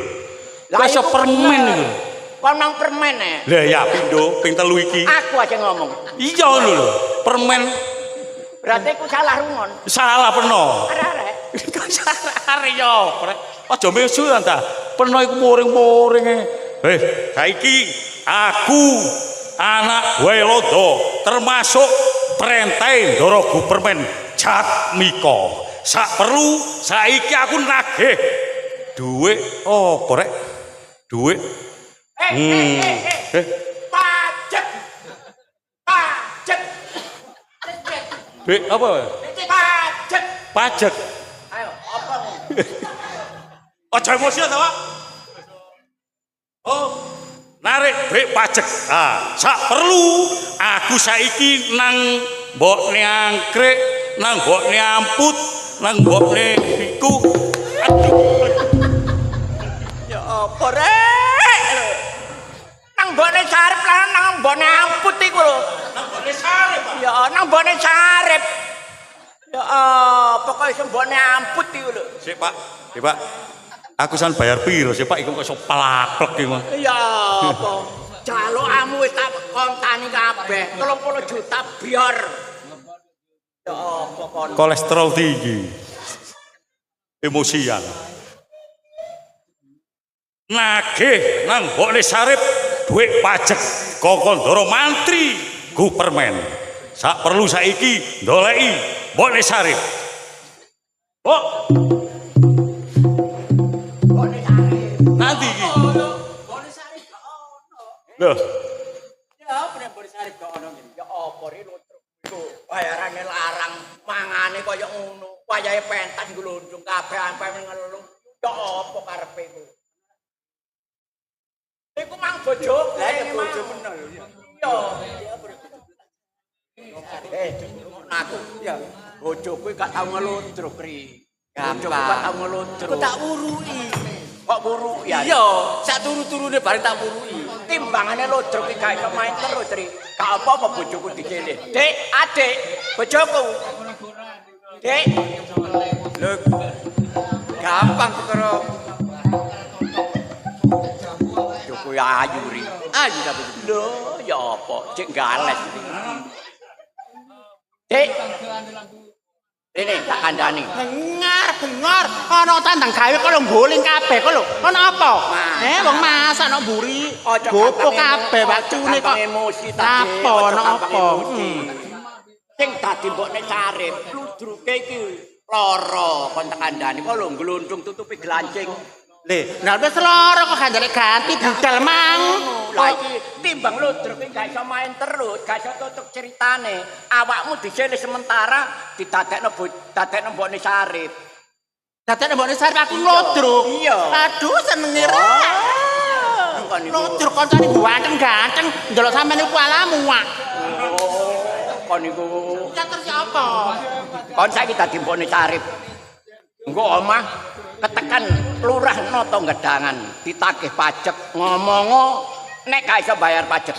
Lah kok iso iku permen bener. iku Kon nang permen e. lha ya pindho ping 3 iki Aku aja ngomong. iya ngono lho permen Berarti aku salah rungon. salah peno Arek-arek. kok salah are yo aja mesu ta peno iku muring-muring saiki aku anak Boy Londo termasuk perintah Ndara permen Jatmiko sak perlu saiki aku nagih duit oh korek duit Pajak. Pajak. duit apa Pajak. pajak Ayo, apa? aja emosi ta Pak oh narik duit pajak sak perlu aku saiki nang mbokne angkrek nang mbokne amput nang mbokne iku Ya apa rek? Nang mbone sarep lan nang mbone amput iku lho. nang mbokne sarep Pak Ya nang mbone sarep. Ya pokoke sembone amput iku lho. sik Pak aku san bayar piro sih Pak iku kok iso plaklek iku Ya apa? Jalukmu wis tak kontani kabeh 30 juta biar. Ya apa kon? kolesterol tinggi emosian nagih nang mbokne sarep duit pajak kokon Ndara mantri permen sak perlu saiki ndoleki mbokne sarep kok nanti iki Mbone sarep gak ono. lho Ya apa nek mbone sarep gak ono ngene? Ya apa rek lutruk iku bayarane larang mangane kaya ngono. Wayahe pentas glundung kabeh ampe ngelung. Ya apa karepe iku? Iku mang bojo. Lah ya bojo bener ya. Yo. Aku ya bojoku gak tau ngelundruk ri. Bojoku gak tau ngelundruk. Kok tak wurui. Kok wurui ya? Iya, sak turu-turune bareng tak wurui. Timbangane lodruk iki gak iso main terus ri. Gak apa-apa bojoku dicelih. Dik, adik, bojoku. Dik. Lho. Gampang perkara. Bojoku ya ayu ri. Ayu tapi lho ya apa? Cek gales. Dik. Ini tak kandani. Dengar. Ana tandang gawe kok lho guling kabeh kok lho. Ana apa? Wong masak nok mburi. Gopo kabeh wacune kok. Emosi tadi. Apa ana apa? Sing dadi mbokne sarep, ludruke iki lara kon tak kandani kok lho glundung tutupi glancing. Le, nek wis lara kok gandane ganti budal mang. Lah iki timbang ludruk iki gak iso main terus, gak iso tutup ceritane. Awakmu dicelih sementara didadekno mbokne sarep. Dadekne mbokne sarep aku lodruk. Iya. Aduh senenge ra. Lodruk kancane ganteng-ganteng, ndelok sampeyan iku alamu wak. Kon niku Ya terus apa? kon saiki dadi mbokne sarep. Engko omah ketekan lurah nata gedangan ditagih pajak ngomongo nek gak iso bayar pajak.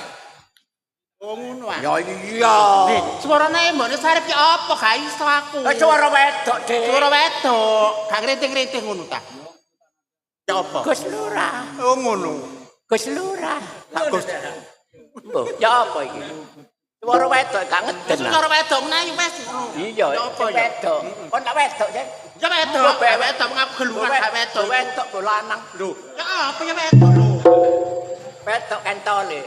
Oh ngono ah. Ya iya. Suarane mbokne Sarip ki apa gak iso aku. Suara wedok, Dik. Suara wedok, gak ngriting-ngriting ngono ta. Ya apa? Gus Lurah. Oh ngono. Gus Lurah. Gus. Oh, ya apa iki? Suara wedok gak ngeden. Suara wedok menayu wis. Iya, Ya apa ya? wedok. Kon tak wedok, Cek. Ya wedok, wedok ngaku geluran gak wedok. Wedok lho lanang. Lho, Ya apa ya wedok lho. wedok kentole.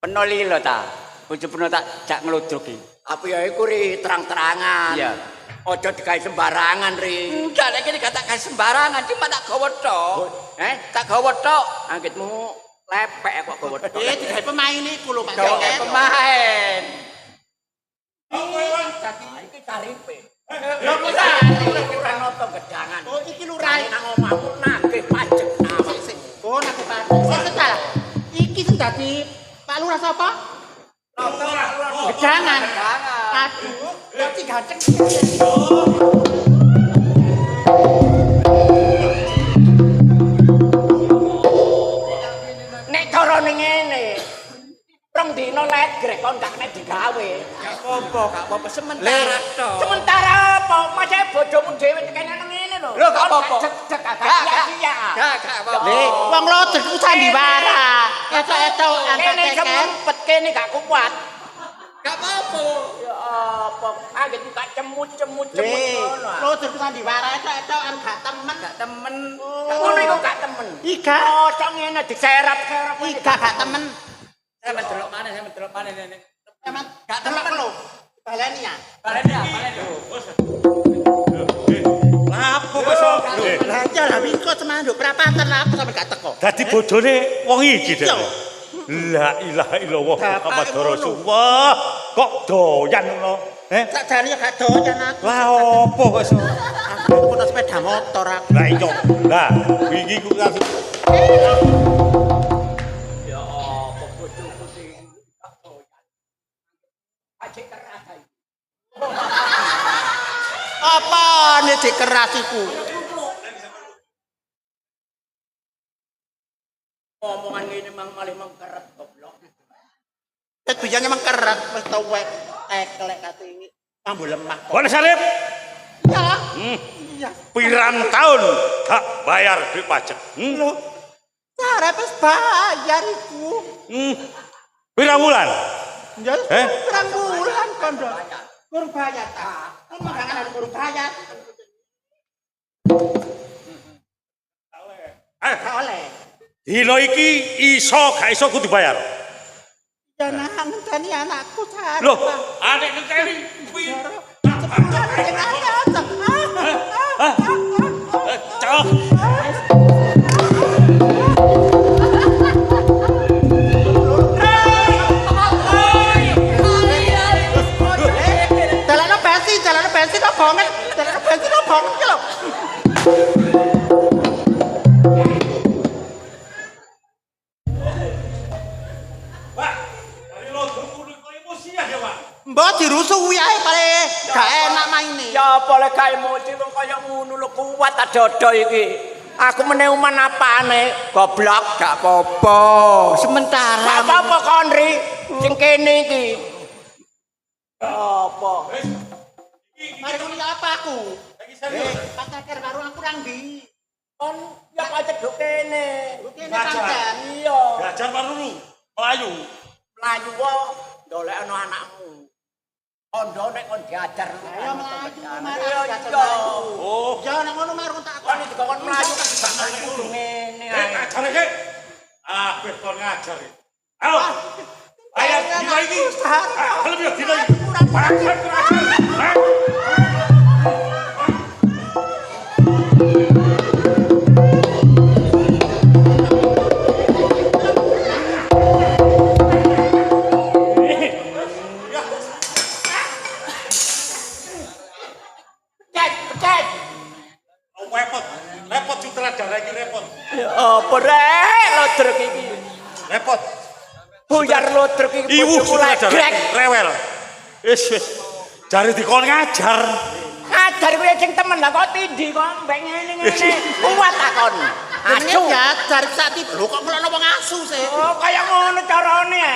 Penoli lho ta. Bojo peno tak jak ngludruk iki. Apa ya iku ri terang-terangan. Iya. Aja digawe sembarangan ri. Enggak nek iki gak tak gawe sembarangan, cuma tak gawa tok. Tak gawa tok. Anggitmu lepek kok gawe tok. Digawe pemain iku lho Pak. Gawe pemain. Iki caripe. Lho kok Ora noto gedangan. Oh iki lurah. Nang omahmu nagih pajak awak. Oh nek Pak. Setal. Iki sing dadi Pak Lurah sapa? Gedangan. Aduh, dadi ganteng. Nek carane ngene. Rong dina legrek kon gak nek digawe. Gak apa-apa sementara tok. Sementara apa? Masa bojomu dhewe tekene nang ngene lho. Lho, gak apa-apa. Cek gak sia. Gak apa-apa. Wong lodek ku sandiwara. Etok-etok angkat Kene teker. sempet kene gak kuat. Gak apa-apa. Ya apa? Anggit gak cemut-cemut Le, ngono. lodek ku sandiwara etok-etok gak temen. Gak temen. Ngono iku gak temen. Ika, Kocok ngene diserap-serap ika gak temen. Saya mendelok mana ini. Temen gak temen lho. Baleni ya. Baleni. Lapo kok sok. Lah ya lah wingko cemanduk prapatan lah aku sampe gak teko. Dadi bojone wong iki Dek. La ilaha illallah Muhammad Rasulullah. Kok doyan ngono? Sakjane ya gak doyan aku. Lah opo kok sok? Aku ono sepeda motor aku. Lah iya. Lah wingi ku langsung Apa nih dikeras iku? omongan ngene mang malih mengkeret goblok. Wis biyen emang keret wis tau wek teklek kate iki. Ambu lemah. Boleh salib. Ya. Iya. Pirang tahun gak bayar duit pajak. Lho. Cara wis bayar iku. Pirang bulan? Ya, Eh? pirang bulan kondo. Kurang bayar ta. Kan makangan ada kurang bayar. Gak oleh. Dino iki iso gak iso kudu bayar. Ya nang ngenteni anakku cara. Loh, anek ngenteni kuwi. Cok. Dalane bensin kok banget. Dalane bensin kok banget ki lho. Pak, dari lo kudu emosian ya, Pak. Mbok dirusui ae pare gak enak maine. Ya apa lek gawe emosi wong kaya ngono lho kuat ta dodo iki. Aku meneh uman apane goblok gak apa-apa. Sementara Gak apa-apa konri sing kene iki. Apa? mari ngono ya apa aku? Lagi serius. Pak Teker karo aku nang ndi? Kon ya pacet do kene. Kene pancen. Iya. Belajar marunu, Melayu. Melayu wae ndolekno anakmu. Ondo nek kon diajar Ayo mlayu mari Iya, gak iya. Oh, Ya nek ngono mari tak Kon iki kon melayu kan bakal kudu ngene ae. ngajar iki. Ah, beton ngajar iki. Ayo. Ayo, dino iki. Lebih dino iki. Bangsa ngajar. Pecet. Repot. Repot sutradara iki repot. Apa rek lodrek iki? Repot. Buyar lodrek iki Iwu bojoku sutradara legrek. rewel. Wis. Jare dikon ngajar. Ngajar kuwi sing temen lah kok tindhi kok mbek ngene-ngene. Kuat ta kon. Asu Asu. ya dari saat itu kok melono wong asu sih. Oh, kaya ngono carane.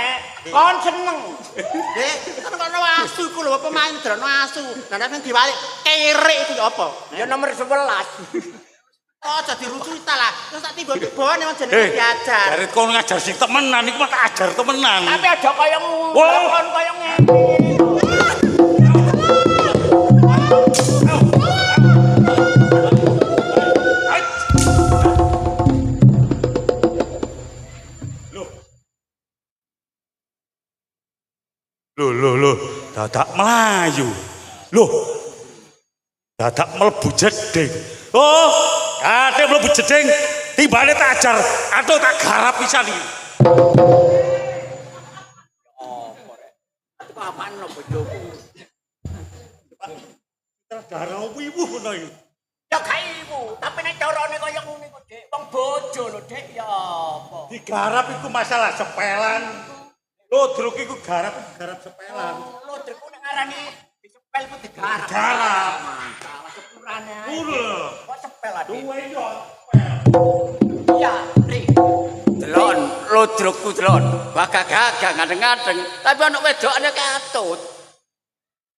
Kon seneng. Dek, kan kono asu ku lho pemain drono asu. Lah nek diwalik kere iku ya apa? Ya nomor 11. Oh, jadi rusuh ta lah. Terus tak tiba-tiba nek jenenge diajar. Dari kau ngajar sing temenan, iku mah tak ajar temenan. Tapi aja kaya ngono. Wah. Kon kaya ngene. Loh, dadak melayu. Loh, dadak mlebu jeding. Oh, kate mlebu jeding, tibane tak ajar, atau tak garap pisan iki. Apaan lo bojoku? Darah wiwu ngono iki. Ya gak ibu, tapi nek carane kaya ngono iku, Dik. Wong bojo lho, Dik, ya apa? Digarap iku masalah sepelan. Lodruk iku garap sepelan. Lo drek nek ngarani disepel ku digarap. Garap. Masalah sepurane. Ura. Kok sepel ade? Duwe yo. Iya, Ri. Delon, lodrukku delon. Gagah-gagah ngadeng-ngadeng, tapi ana wedokane katut.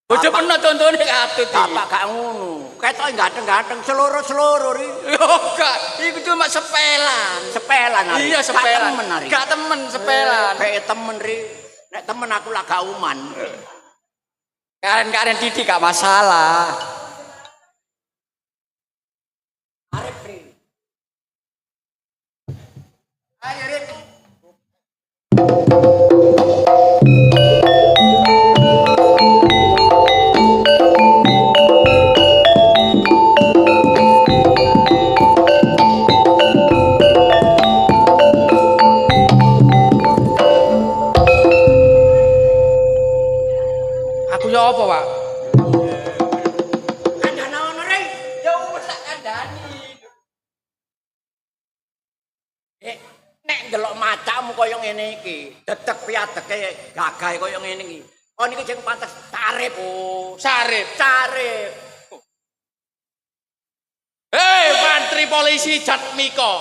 Bojo peno contone katut. Bapak gak ngono. Ketoke ganteng-ganteng seloro-seloro ri. Yo gak, iku cuma sepelan. Sepelan ari. Iya, sepelan. Gak temen sepelan. Kayak temen ri. Nek temen aku lah gak uman. Karen-karen Didi gak masalah. Arep ri. Ayo ri. Aku ya apa, Pak? Kandhane ono ri. Ya wis tak kandhani. Nek ndelok macamu kaya ngene iki, dedeg piadeke gagah kaya ngene iki. Kon iki sing pantes sarip. Oh, sarip. Sarip. Hei, Mantri Polisi Jatmiko.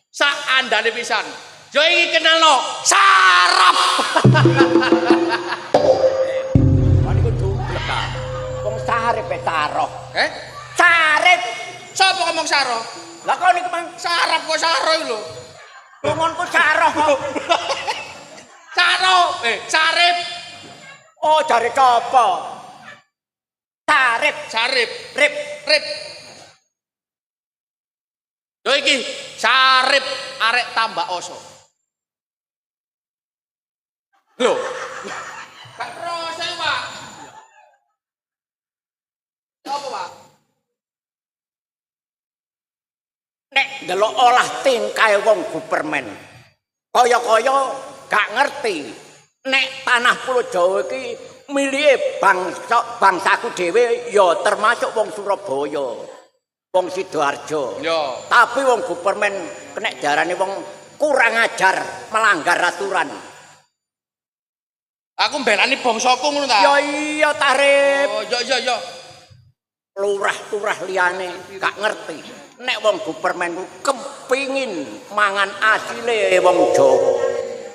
Sak andane pisan. Yo iki kenalno sarap. Kon iku dublek ta. Wong sarip taroh. Sarip. Sopo ngomong saro? Lah kon iku mang Sarap kok saro iki lho. lungonku saroh. Saro, sarip. Oh, jare copo. Sarip, Sarip, rip. rip. Yo iki sarip arek tambah oso. Lho. Gak terus ae, Pak. Apa, Pak? Nek ndelok olah tingkae wong Superman. Kaya-kaya gak ngerti. Nek tanah Pulau Jawa iki milike bangsaku dhewe ya termasuk wong Surabaya. Wong Sidoarjo. Yo. Tapi wong Superman kena jarane wong kurang ajar, melanggar aturan. Aku mbelani bangsaku ngono ta? Ya iya Tarip. Oh, yo. Lurah-lurah liyane gak ngerti. Nek wong Superman ku kepingin mangan asile wong Jawa.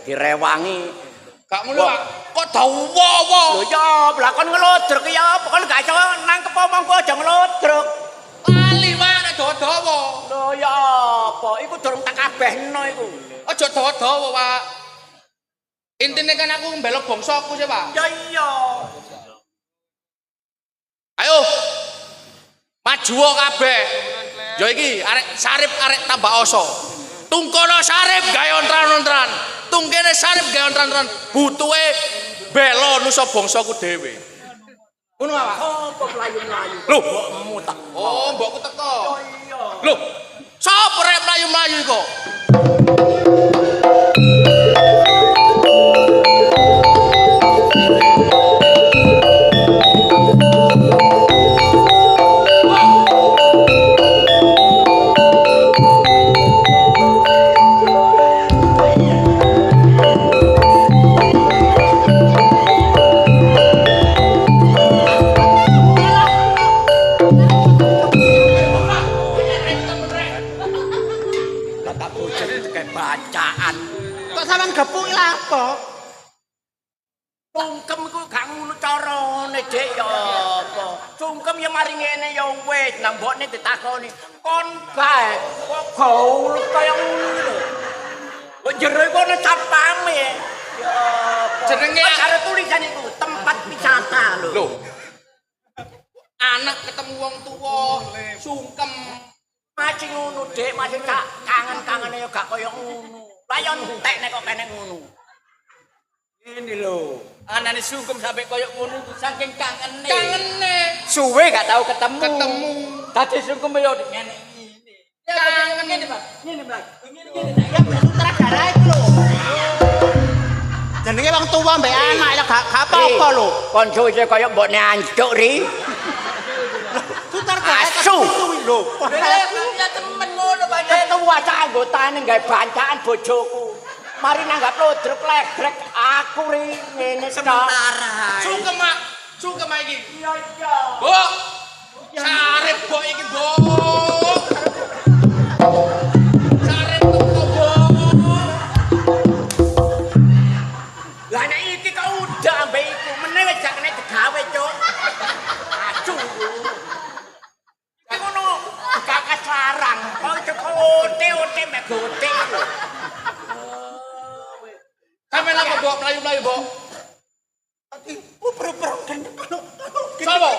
Direwangi. Gak ngono, Pak. Kok dawa-wa? Lho ya, lah kon ngelodruk ya apa kon gak iso nangkep omongku aja ngelodruk. Lali wae nek dawa-dawa. Lho ya apa? Iku durung tak kabehno iku. Aja dawa-dawa, Pak. Intine kan aku mbelok bangsaku sih, Pak. Ya iya. Ayo. Maju kabeh. Ya iki arek sarip arek tambah oso. Tungkono sarip gawe ontran-ontran. Tungkene sarip gawe ontran-ontran. Butuhe bela nusa bangsaku dhewe. Ngono Pak. Apa mlayu-mlayu? Lho, Mbokmu tak. oh mbokku teko. Iya. Lho, sapa rek mlayu-mlayu iku? Tak bojone kayak Dik ya apa? Sungkem ya mari ngene ya wis, nang mbokne ditakoni. Kon bae kok gaul kaya ngono lho. Kok jero iku ana satpame. Ya apa? Jenenge karo tulisan iku tempat wisata lho. Loh. Anak ketemu wong tuwa, sungkem. Masih ngono Dik, masih kangen-kangene ya gak kaya ngono. Lah ya entek nek kok kene ngono. Ini lho, anane sungkem sampe kaya ngono saking kangene. Kangene. Suwe gak tau ketemu. Ketemu. Dadi sungkem yo ngene iki. Kangen ngene, Pak. Ngene, Pak. Ngene. Ya sutradara iku lho. Jenenge wong tuwa mbek anak ya gak apa-apa lho. Konco iki kaya mbokne ancuk ri. Sutradara Asu. kuwi lho. Ya temen ngono, Pak. Ketua cak anggotane gawe bancaan bojoku. Mari nanggap lodruk legrek aku ri ngene sementara. Sungkem mak. Sungkem iki. Iya. Bu. Sarip bu iki, Bu. Sarip tuku, Bu. Lah nek iki kok udah ambek iku meneh wis gak kena digawe, Cuk. Aduh. Iki ngono gak kasarang. Kok ote-ote mek gote. Sampeyan apa, Bu? Melayu-melayu, Bu? Sapa?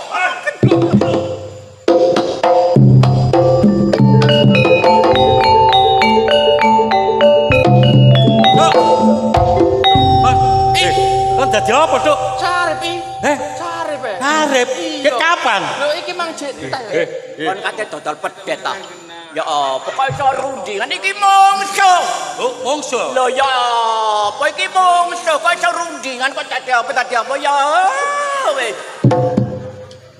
Kan dadi apa, Duk? Sarip iki. Eh, Sarip e. karep. Ket kapan? Lho iki mang jeta. Kon kate dodol pedet ta. Ya apa kok iso rundingan iki mongso. Oh, mongso. Lho ya apa iki mongso kok iso rundingan kok tadi apa ya wis.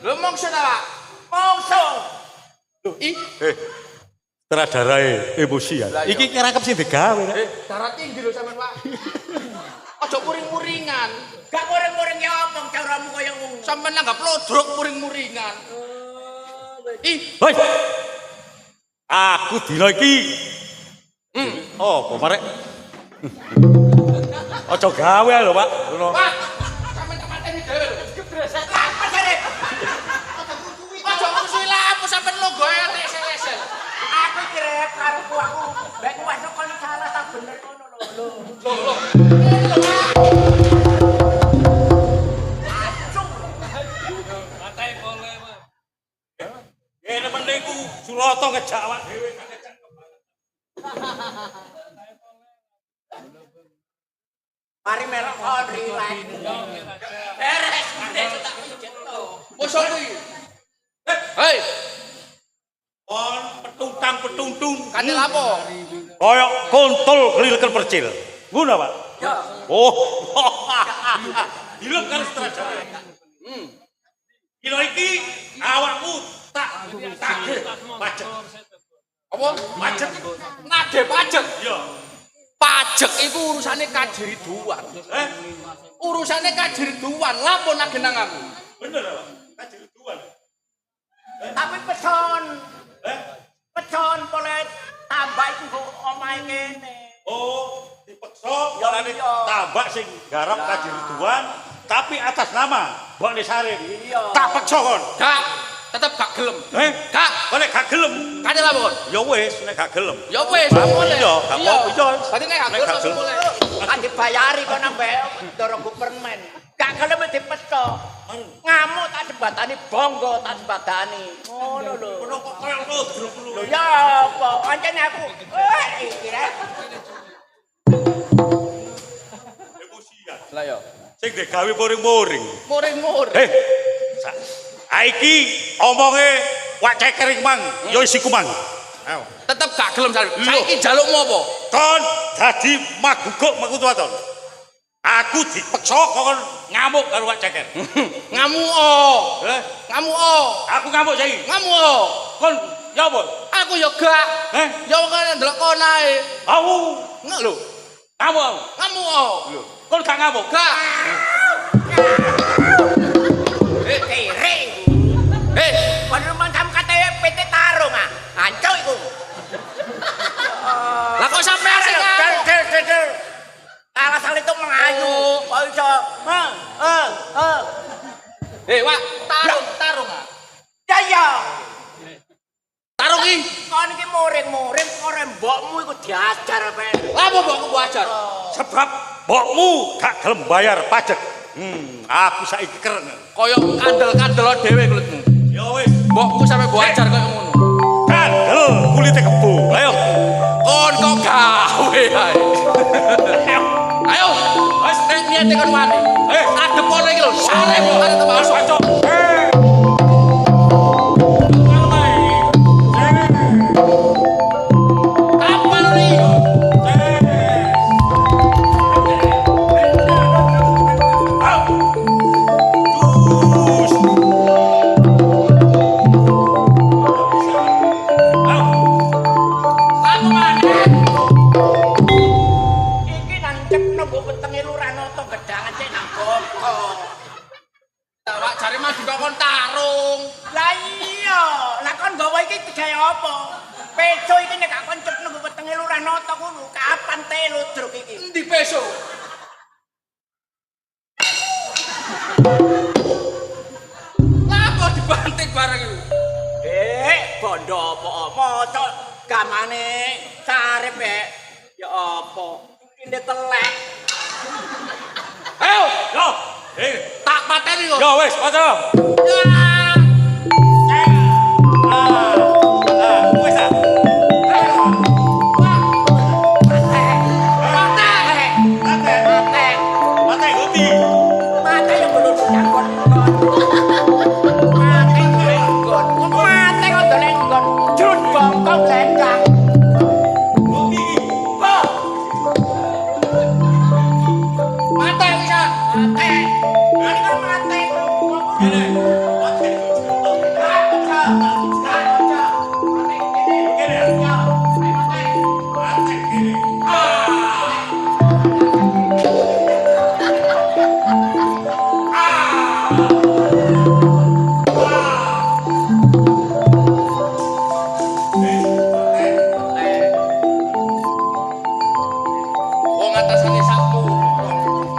Lho mongso ta, Pak? Mongso. Ih, Sutradarae emosian. Iki kerangkep sing digawe. darah tinggi lho sampean, Pak. Aja muring-muringan. Gak muring-muring ya apa caramu kaya ngono. Sampeyan nanggap lodrok muring-muringan. Ih, Hoi. Aku dina iki. Oh, apa marek? Aja gawe lho, Pak. Ngono. Pak. Sampeyan tak mateni dhewe lho. Gebreset apa jare? Aja musuhi lapo sampeyan logoe esel-esel. Aku kirep karo aku. Mbek masuk kon salah tak bener ngono lho. Loh. Kene meneh ku Surata ngejak awak dhewe. Mari melok kon relax. Beres tak pijet to. Mosok kuwi. Hei, Kon petutang-petungtung. kate lapo? Koyok kontol kelilken percil. Ngono, Pak. Ya. Oh. Dilem karo sutradara. Dina iki awakmu tak tagih pajak. Apa? Pajak. Nade pajak. Iya. Pajak iku urusane Kajriduan. Urusane Kajriduan, lapo nagenang aku? Bener, Pak. Kajiruan. Tapi peson. Peson boleh tambah iku kok omahe kene. Oh, dipeksa Ya, malane iya. tambah sing garap Kajiruan tapi atas nama Mbok Sarip. Iya. Tak peksa kon. Gak, tetep gak gelem. Kak, kok nek gak gelem? Kate lapo kon? Ya wis, nek gak gelem. Ya wis, Apa boleh. iya, gak apa-apa, iya. Berarti nek gak Nek gelem gak langsung gelem. boleh. Kan dibayari kok nambah dorongku permen. Gak gelem dipesto. Ngamuk tak sebatani bonggo tak sebatani. Ngono lho. Ono kok koyo lodruk lho. Lho ya apa? Ancene aku. Iki rek. Emosian. Lah yo. Sing digawe moring-moring. Muring-muring. Iki omonge wak cekering mang, ya isiku mang. Ayo. Tetep gak gelem saiki jalukmu apa? Kon dadi maguguk makutuaton. Aku dipeksa kon ngamuk karo wak ceker. Ngamuo. Eh, Ngamuo. aku ngamuk saiki. Ngamuo. Kon ya apa? Aku yo gak. Eh, Ya wong kene ndelok kon ae. aku Nggak lho. ngamuk. Aku. Ngamuo. Kon gak ngamuk. Gak. Kere. Hei, Kon rumah kamu katanya PT Tarung ah. Ancok iku. lah kok sampean sing ngamuk? Del. Alasan itu mengayu. Kok iso? Wak, tarung ah. Ya ya. Tarung iki. Kon iki muring-muring ora mbokmu iku diajar ape. Lah apa mbokku ajar? Sebab mbokmu gak gelem bayar pajak. Aku saiki keren. Kaya kandel-kandel dhewe kulitmu. Ya wis, Mbokku sampe mbok ajar kaya ngono. kandel kulite kebo. Ayo. Kon kok gawe ae. Ayo, wis nek niate kon wani. Adep kono iki lho, sarep kok arep tambah osok. Kapan ri? Aku maneh. Iki nang cepno nggo wetenge Lurah Nata gedangan cek nang koko. Wak jare mah dikon tarung. Lah iya, lah kon gawa iki digawe apa? Peso iki nek gak kon cepno nggo wetenge Lurah Nata kuwi kapan telu druk iki? Endi peso? Lah kok dibanting bareng iki? Bondo apa maca gamane sarep ya apa? Iki telek. Ayo, Yo. tak pateni kok. Yo wis, maca. Ya. Wis ah. Mate ngerti. Mate yang belum jangkon. Mate lenggon. Mate kok lenggon. Jrut bongkong lenggang. Ngerti. Mate bisa. Mate. Ini kan mate. Ngene. Mate. Mate ngene. Wong atasane sapu.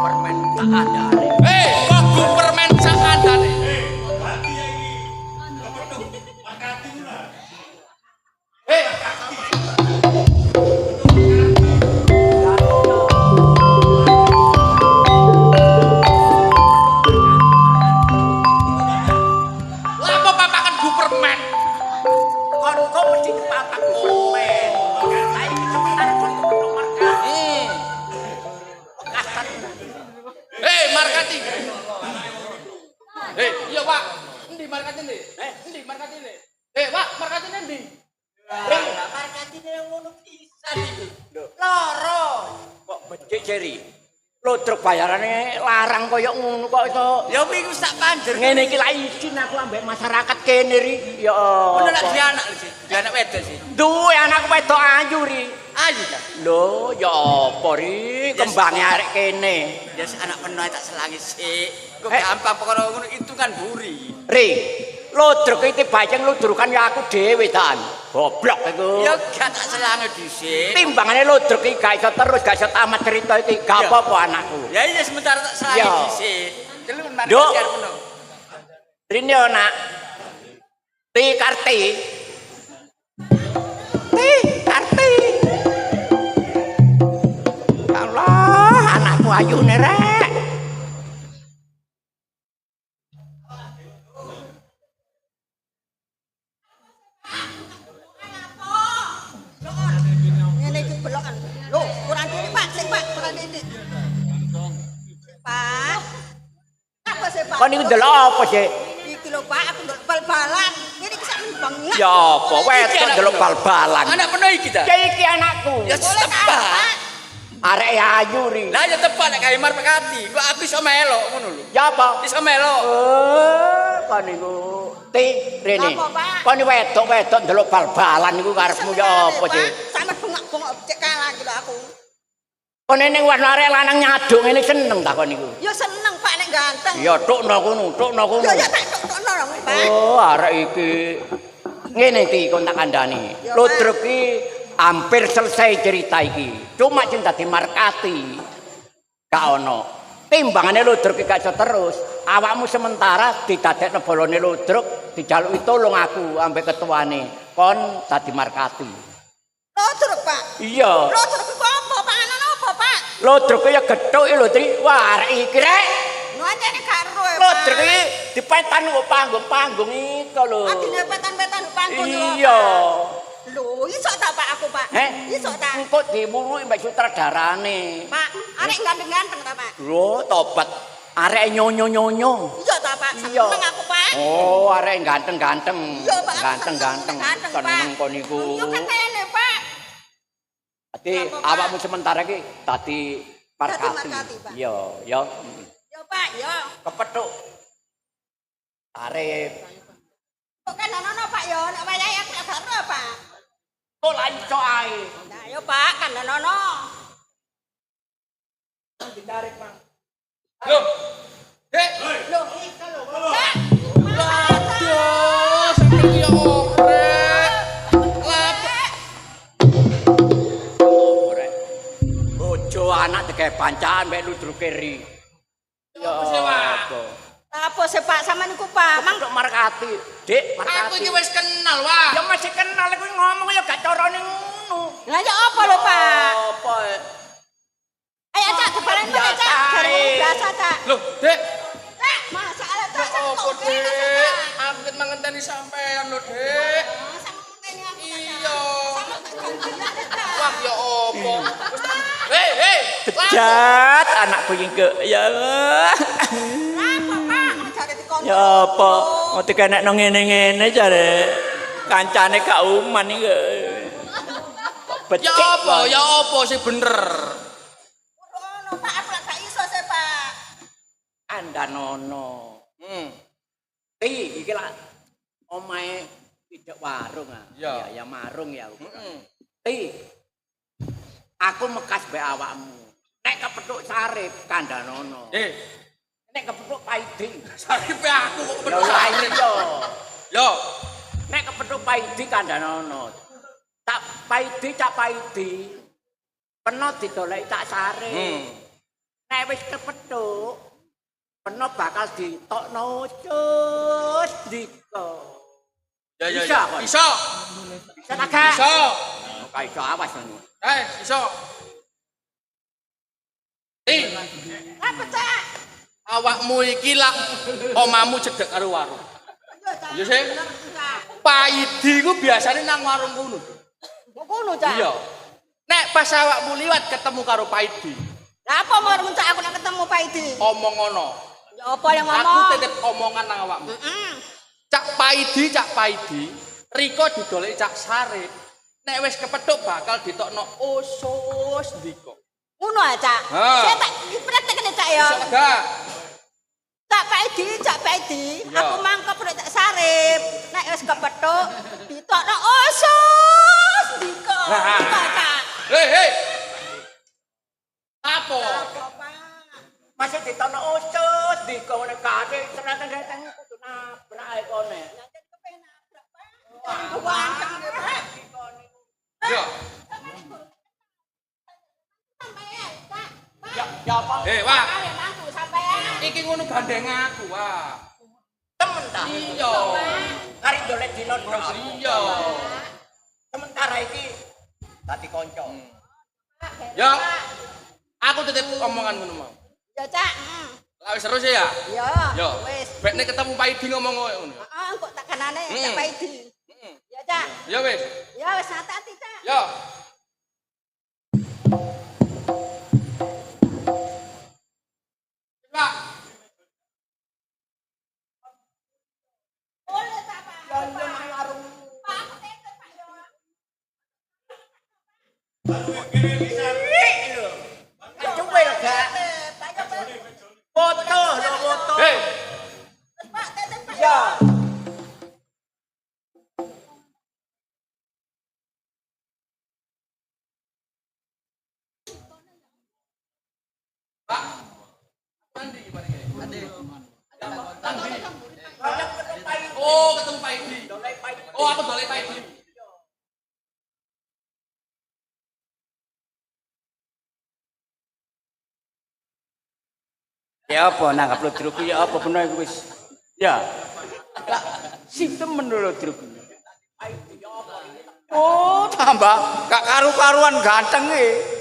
Permen tak ada. Kok gu permen sak kandane. Hati ya iki. Makati lah. Lah apa papakan gu permen? Kon kok mesti papak permen. Saiki cepetan kon kudu markati. Kastan. Markati. Iya, Pak. Endi markatine? Endi markatine? Pak, markatine endi? Markatine ngono pisan iki. Loro. Kok becik jeri. Lodrok bayarane larang koyo ngono kok iso. Ya kuwi wis tak panjer. Ngene iki lak izin aku ambek masyarakat kene ri. Ya. Ono lak di anak sih. Di anak wedok sih. Duwe anak wedok ayu ri. Ayo ta. Lho, ya apa ri kembange arek kene. Ya anak penoy tak selangi sik. Kok gampang perkara ngono itu kan buri. Ri, lodrok iki bajeng lodrokan ya aku dhewe tan. Goblok iku. Ya gak tak selangi dhisik. Timbangane lodrok iki gak iso terus gak iso tamat cerita iki. Gak apa-apa anakku. Ya iya sebentar tak selangi Ya. dhisik. Kelun nang Duk. jar ngono. Rene nak. Ti Karti. Ti Karti. Ya Allah, anakku ayune rek. Ngene iki belokan. Lho, kurang ini Pak, sing Pak, kurang ini. Pak. Apa sih Pak? Kon niku ndelok apa sih? Iki lho Pak, aku ndelok bal-balan. Ngene iki sak banget. Ya apa wedok ndelok bal-balan. Anak penoy kita. Ya iki anakku. Ya Boleh tepat. Pak. Arek ayu ri. Lah ya tepat nek gawe marpekati. Kok aku iso melok ngono lho. Ya apa? Iso melok. Kon niku ti rene. Apa, Pak? Kon wedok-wedok ndelok bal-balan niku karepmu ya apa sih? Sampe bengak-bengok cek kalah gitu aku. Kon ning warna arek lanang nyaduk ngene seneng ta kon niku. Ya seneng Pak nek ganteng. Ya tukno kono, tukno kono. Ya tak tok-tokno dong Pak. Oh, arek iki ngene iki kon tak kandhani. Ya, Lodrok iki hampir selesai cerita iki. Cuma sing dadi markati. Gak ono. timbangane ludruk iki gak iso terus. Awakmu sementara didadekno bolone ludruk, dijaluki tolong aku ambek ketuane. Kon dadi markati. Ludruk, Pak. Iya. Ludruk iku apa? Panganan apa, Pak? Ludruk ya gethuk lho, Tri. Wah, arek iki rek. Nuanjane gak ero, Pak. Ludruk iki dipetan kok panggung-panggung iki lho. Adine petan-petan panggung yo. Iya. Lho, iso tak Pak aku, Pak? Iso tak? Engko dimuruhi mbek sutradarane. Pak, arek ganteng-ganteng ta, Pak? Lho, tobat. Arek nyonyo-nyonyo. Iya ta, Pak? Iya. Seneng aku, Pak. Oh, arek ganteng-ganteng. Iya, Pak. Ganteng-ganteng. Ganteng, Pak. Seneng kon niku. Iya katene, Pak. Dadi awakmu sementara iki dadi markati. markati, Pak. Iya, ya. Yo, Pak, yo. Kepethuk. Arep Kok kan ono Pak yo, nek wayahe aku gak ero, Pak. kok lan iso ae. Nah, yo Pak, kan ono. Ditarik, Mang. Loh. Dek. Lho, iki lho. Pak. Aduh, sampe yo oprek. Lapek. Bojo anak dikek pancaan mbek ludruke ri. Ya apa? Apa sih Pak sampean niku Pak? Mang Mang markati. Dik, Aku markati. iki wis kenal, wah. Ya masih kenal iku ngomong ya gak carane ngono. Lah ya apa lho Pak? Apa? Ayo Cak, kepalen Pak Cak. Jare biasa Cak. Loh, Dek. Cak, masalah Cak. Ya apa, Dek? Aku ket mangenteni sampean lho, Dek. Iya. Wah, ya apa? Hei, hei. Bejat anakku iki ke ya. Apa Pak? Jare dikon. Ya apa? Mau dikenek nang ngene-ngene jare. Kancane gak uman iki. Ya apa? Ya apa sih bener? Ono Pak, aku lak gak iso sih Pak. Andanono. Iki lah omahe tidak warung ah. Ya. Ya marung ya. Aku mekas mbek awakmu. Nek kepethuk sarip kandhanono. Nek kepethuk paidi. Saripe aku kok Ya ora iya. Yo. Nek kepethuk paidi kandhanono. Tak paidi cak paidi. Peno didoleki tak sarip. Nek wis kepethuk peno bakal ditokno cus diko. Ya ya. Bisa, Pak. Iso. Bisa tak gak? Iso. Kok iso awas ngono. Iso. Apa Cak? Awakmu iki lak omamu cedhek karo warung. Yo Cak. Iya sih. Cak. Paidi ku biasane nang warung kono. Ngono Cak. Iya. Nek pas awakmu liwat ketemu karo Paidi, Lah apa mau Cak aku nek ketemu Pak Idi? omong ngono. Ya apa yang Aku ngomong? titip omongan nang awakmu. Heeh. Cak Paidi, Riko didoleki Cak Sarip. Nek wis kepethuk bakal ditokno usus ndika. Ngono ae Cak. Ha. Saya tak praktekne Cak ya. Iso gak? Cak Pak Idi, Ya. aku mangkep nek tak sarip. Nek wis kepethuk ditokno usus diko. Diko Cak. Hei. Apa? Masih ditokno usus diko nek kate ternyata kudu nabrak ae kone. Yo. Ya apa? Wah. Sampean. Iki ngono gandeng aku, wah. Temen ta? Iya. Kari dolek dino Iya. Sementara iki dadi kanca. Ya. Aku titip omongan ngono mau. Ya Cak. Lah wis terus ya. Ya. Yo. Wis. Bekne ketemu Paidi ngomong koyo ngono. Heeh, kok tak kanane Cak Pak Idi. Ya Cak. Ya wis. Ya wis hati-hati Cak. Yo. Pak. Boleh Cak Pak. Ya iya nang warung. Pak aku titip Pak yo. Cuwil gak? Foto lho foto. Hei. Pak titip Pak. Ya. Oh, ketemu Paidi. Oh, aku dolek Paidi. Ya apa nanggap ludruk ya apa bener iku wis. Ya. Lah sistem menurut ludruk. Oh, tambah gak karu-karuan ganteng e.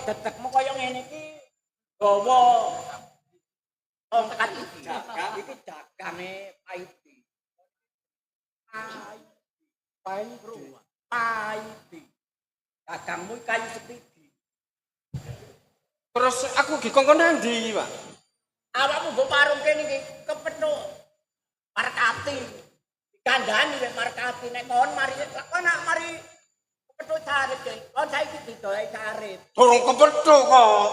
Detekmu kaya ngene iki gawa tongkat iki dagange Paidi. Paidi. Dagangmu kayu sepidi. Terus aku dikongkon nang ndi, Pak? Awakmu mbok parung kene iki kepethuk markati. Dikandani wek markati nek kon mari kepethuk carip iki. Kon saiki didoe carip. Durung kepethuk kok.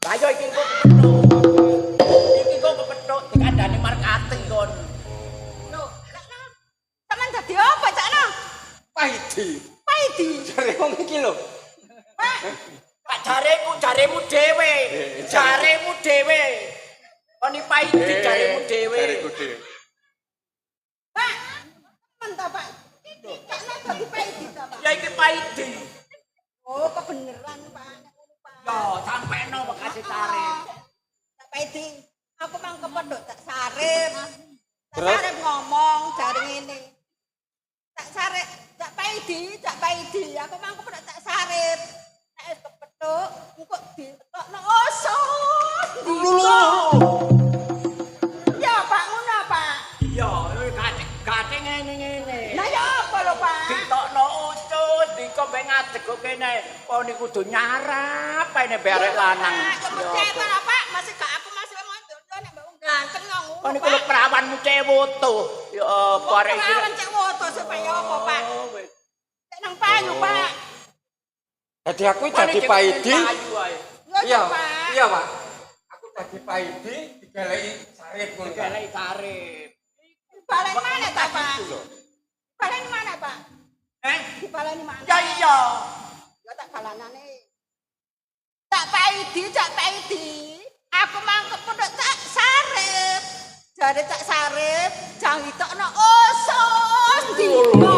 Lah yo iki kok kepethuk. Iki kok kepethuk dikandani markati kon. Lho, sampean dadi apa, Cakna? Paidi. Paidi. Jare wong iki lho. Pak jaremu dhewe. Jaremu dhewe. Oni Paidi jaremu dhewe. Jareku dhewe. Pak, mantap, Pak. Cakna dadi Paidi ta, Pak? Ya iki Paidi. Oh, kebeneran, Pak. Yo, sampeno bekasi carip. Tak Paidi, aku mang kepethuk tak sarip. Tak sarip ngomong jare ngene. Tak sarip, tak Paidi, aku mang kepethuk tak sarip. Nek wis kepethuk, engko ditetokno osos. Ya, Pak, ngono, Pak. Iya, gate ngene-ngene. Lah ya apa lho, Pak? Ditokno ucus, diko mbek ngadeg kok kene. Oh niku kudu nyarap ae nek berek lanang. Pak, percaya ta, Pak? Masih gak aku masih mondok nek mbok ganteng ngono. Oh niku lho perawanmu cewoto. Ya apa arek iki. Perawan cek woto supaya apa, Pak? Cek nang payu, Pak. Dadi aku dadi Paidi. Iya, Pak. Iya, Pak. Aku dadi Paidi digaleki sarip ngono. Galek carip. Balen mana ta, Pak? Balen mana, Pak? Balen mana? Ya iya. Ya tak balanane. Tak Paidi. Aku mangkep pondok tak sarip. Jare tak sarip, jang ditokno osos dino.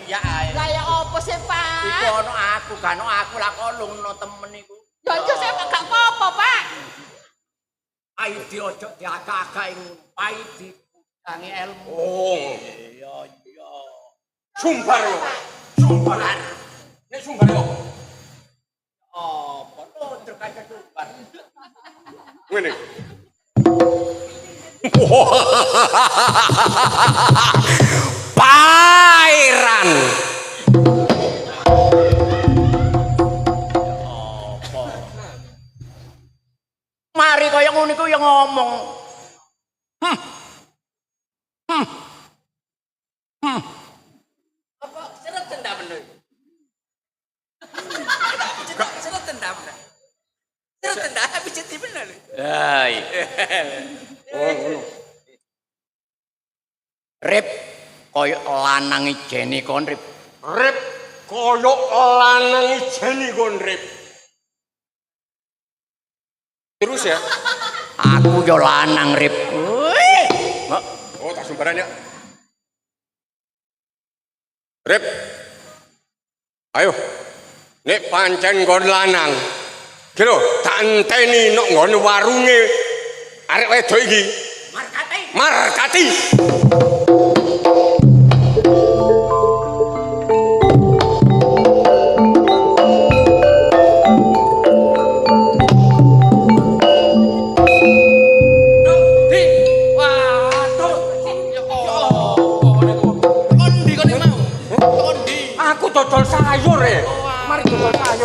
Iya ae. Lah ya opo sih, Pak? Iku ono aku, gak ono aku lah kok lungno temen iku. Ya yo sing gak apa-apa, Pak. Paidi ojo diagak-agak ngono. Paidi kudange ilmu. Oh. Iya. Sumbar yo. Sumbar. Nek sumbar yo. Oh, podo kaca sumbar. Ngene. Pairan. Mari kaya ngono iku ya ngomong. Apa seret tenda bener? Seret tenda bener. Seret tenda tapi jadi bener. Hai. Oh, ngono. Rip kaya lanang ijene kon rip. Rip koyo lanang ijeni kon rip. Terus ya. Aku yo lanang rip. Oh, tak sumbaran ya. Rip. Ayo. Nek pancen kon lanang. Ki lho, tak enteni nok nggon warunge arek wedok iki. Markati.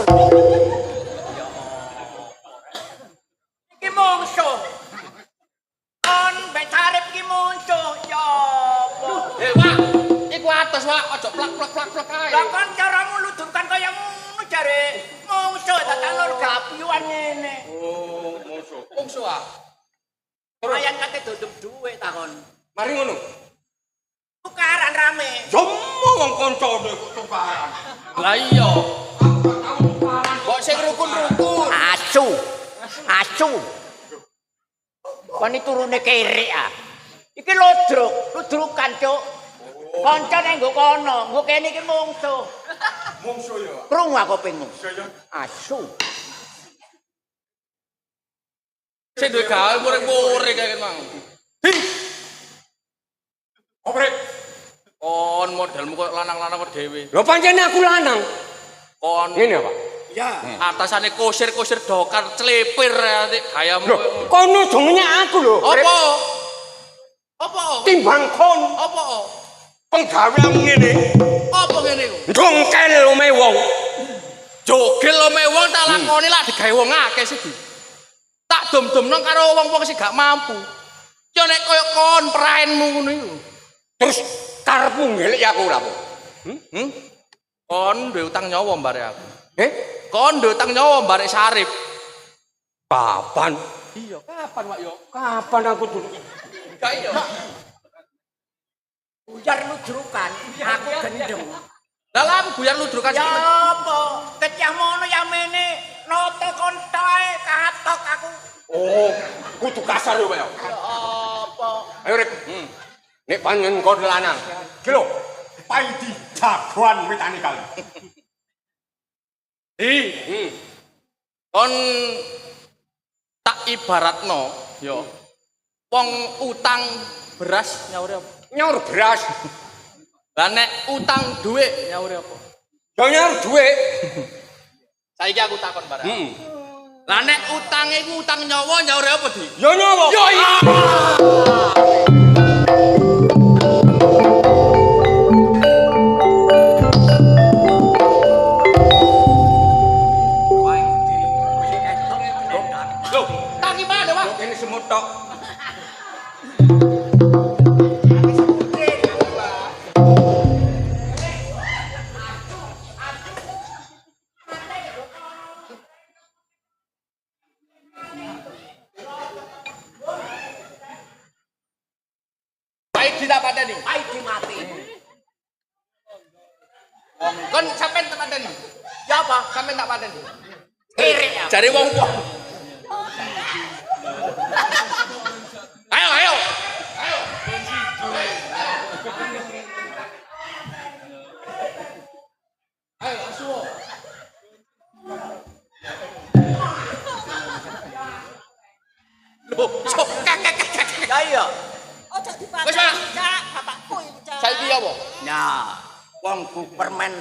sayur. Iki mungsuh. Kon mbek Sarip ki mungsuh. Ya apa? Wak, iku atos Wak, aja plak ae. Lah kon caramu ludurkan kaya ngono jare mungsuh dadak lur gapiyuan ngene. Oh, musuh. Mungsu Wak. Lumayan kate dodom dhuwit takon. Mari ngono. Tukaran rame. Jomo wong kancane kok tukaran. Lah iya. Kok sing rukun-rukun. Asu. Kon iki turune kerek ah. Iki ludrukan cuk. Kancane nggo kono, nggo kene iki mungsuh. Mungsuh ya. Krungu aku pengung. Asu. Sing duwe gawe muring-muring kaya mang. Oprek. Kon modelmu kok lanang-lanang kok dhewe. Lho pancen aku lanang. Kon Ngene, Pak. Ya. atasane kusir-kusir dokar celepir gayamu. Lho, kono jenenge aku lho. Apa? Apa? Timbang kon. Apa? Penggawean ngene. Apa ngene iku? Dongkel omahe wong. Jogel omahe wong tak lakoni lak digawe wong akeh sih. Tak dom-domno karo wong-wong sing gak mampu. Yo nek koyo kon praenmu ngono iku. Terus karepmu ngelek aku ora apa? Kon duwe utang nyawa mbare aku. Kon duwe utang nyawa mbare Sarip. Kapan? Iya, kapan Pak yo? Kapan aku dulu? Gak iya. Ujar ludrukan, aku gendeng. Dalam buyar ludrukan Ya apa? Kecah mono ya mene noto kontae katok aku. Oh, kudu kasar yo, Pak. Ya apa? Ayo Rip. Nek panjen kon lanang. Ki lho, paidi jagoan witane kali. Kon tak ibaratno yo. Wong utang beras nyaure apa? Nyaur beras. Lah nek utang dhuwit nyaure apa? Yo nyaur dhuwit. Saiki aku takon barang. Lah nek utange iku utang nyawa nyaure apa, Di? Yo nyawa. Yo iya. Loh, tak gimana, Pak? Kene semut tok. Baik tidak pateni. Paidi mati. Kon sampean tak pateni. Ya apa? Sampean tak pateni. Kiri ya. Jare wong-wong. Ayo, ayo. Ayo. Ayo, asuh. Loh, sok kakak. Ya iya. Ojo Wes, dipateni, Pak. Cak, bapakku iku, Cak. Saiki apa? Nah, wong Superman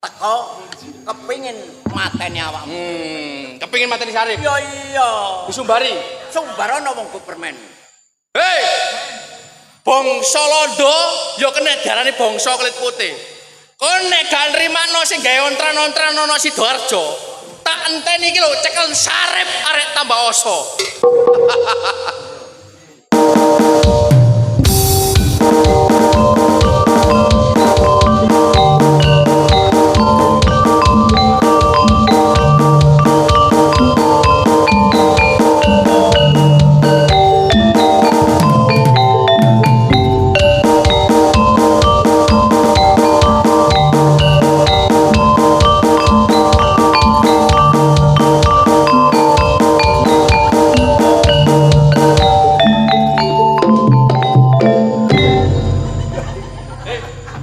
teko kepingin mateni awakmu. Kepingin mateni Sarip. Ya iya. Disumbari. Sumbarono wong Superman. Hei! Bangsa Londo ya kena diarani bangsa kulit putih. Kon nek gak nrimano sing gawe ontran-ontran ana Sidoarjo, tak enteni iki lho cekel Sarip arek tambah oso.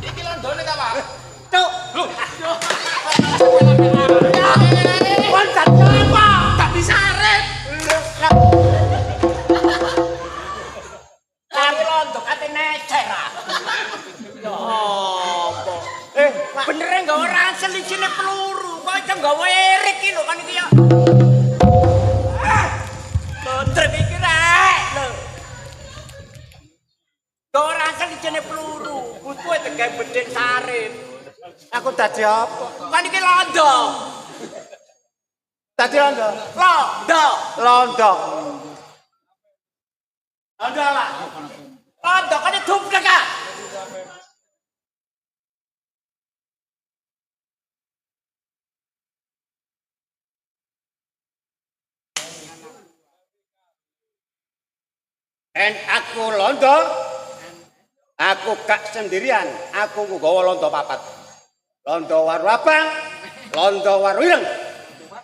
Iki Londone ta, Pak? Cuk. Lho, Kon dadi apa? tak disarep. Kami londo kate necer ah. Ya apa? Bener nggawa ransel isine peluru. Kok aja nggawa erik iki lho kan iki ya. Londrek iki rek lho. Nggawa ransel isine peluru. Kuwi tegawe bedhek Sarip. Aku dadi apa? Kan iki londo. Dadi londo. Londo. Londo. Londo apa? Londo kan duplek ah. En aku londo. Aku gak sendirian, aku nggawa londo papat. Londo waru abang, londo waru ireng.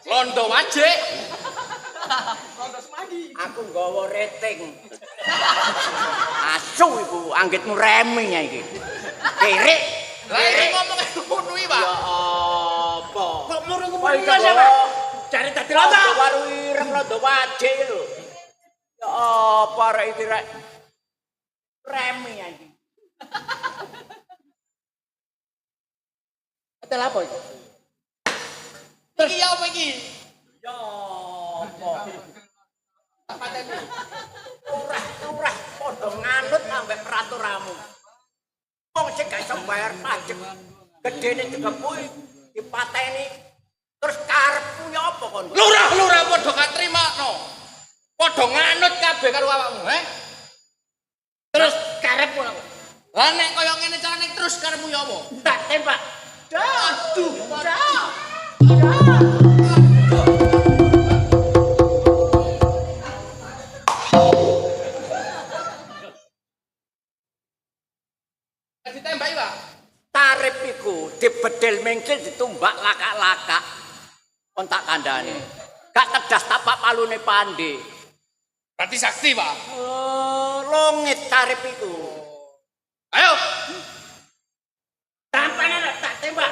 Londo wajik. Aku nggawa rating. Asu iku anggitmu reminya iki. Kirik. Lah iki ngomong ngono iki, Pak. Ya apa? Kok murung murung sama? Cari tadi londo. Londo waru ireng londo wajik lho. Ya apa rek iki rek? Remi iki. Hotel apa itu? Iki apa iki? Ya apa? Turah padha nganut ambek peraturanmu. Wong sing gak iso bayar pajak, gedene juga kuwi dipateni. Terus karepmu ya apa kon? Lurah-lurah padha katrimakno. Padha nganut kabeh karo awakmu, Terus karepmu apa? Lah nek kaya ngene carane terus karepmu ya apa? Tak tembak. Aduh, dah. Ditembaki, Pak. Tarif iku dibedel mengkil ditumbak lakak-lakak. Kon tak kandhani. Gak tedas tapak palune pande. Berarti sakti, Pak. Longit tarif iku. Ayo. Tampanan tak tembak.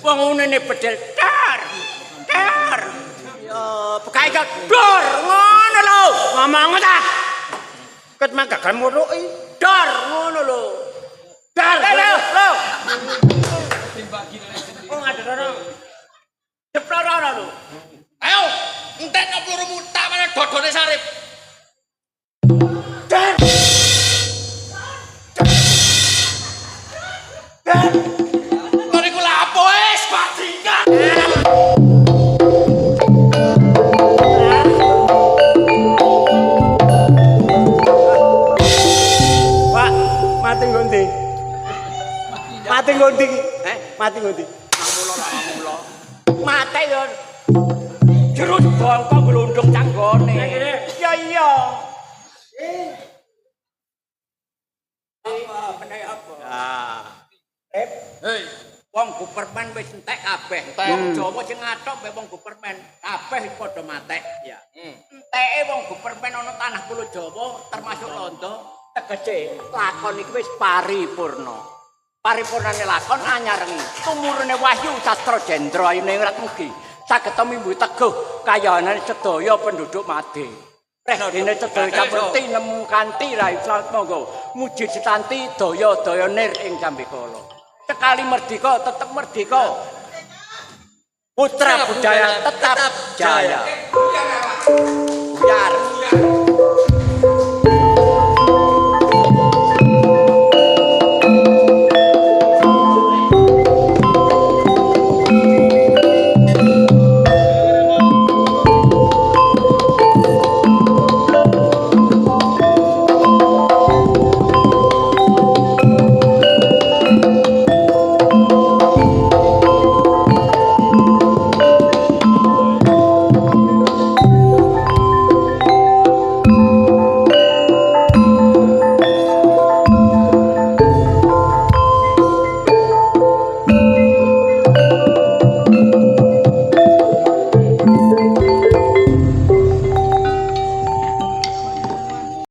Wong ngene bedel dar. Ya, pekae kok dor ngono lho. Ngomong ta? Ket mah gak muruki. Dor ngono lho. Dar. Lho. Oh ngadono. Jeploro lho. Ayo. Entekno pelurumu tak mana dodone Sarip. Dar. Dar. Kon iku lha apa wis bajingan. Pak, mati ngondi. Mati ngondi. Mati ngondi. Ngamulo. Mate yo. Jeruk bongkok glunduk canggone. Ya iya. Hei, Wong Gupermen wis entek kabeh. Wong Jawa sing ngathok mbek wong Gupermen kabeh padha matek. Ya. Enteke wong Gupermen ana tanah Pulo Jawa termasuk Londo tegese lakon iki wis paripurna. Paripurnane lakon anyarengi. Tumurune Wahyu Sastra Jendra ayune rat mugi saged mimbu teguh kayahanan sedaya penduduk Made. Reh dene sedaya capeti nemu kanthi ra iso monggo muji citanti daya-daya nir ing Cambekala. Sekali merdeka tetap merdeka. Putra budaya tetap jaya.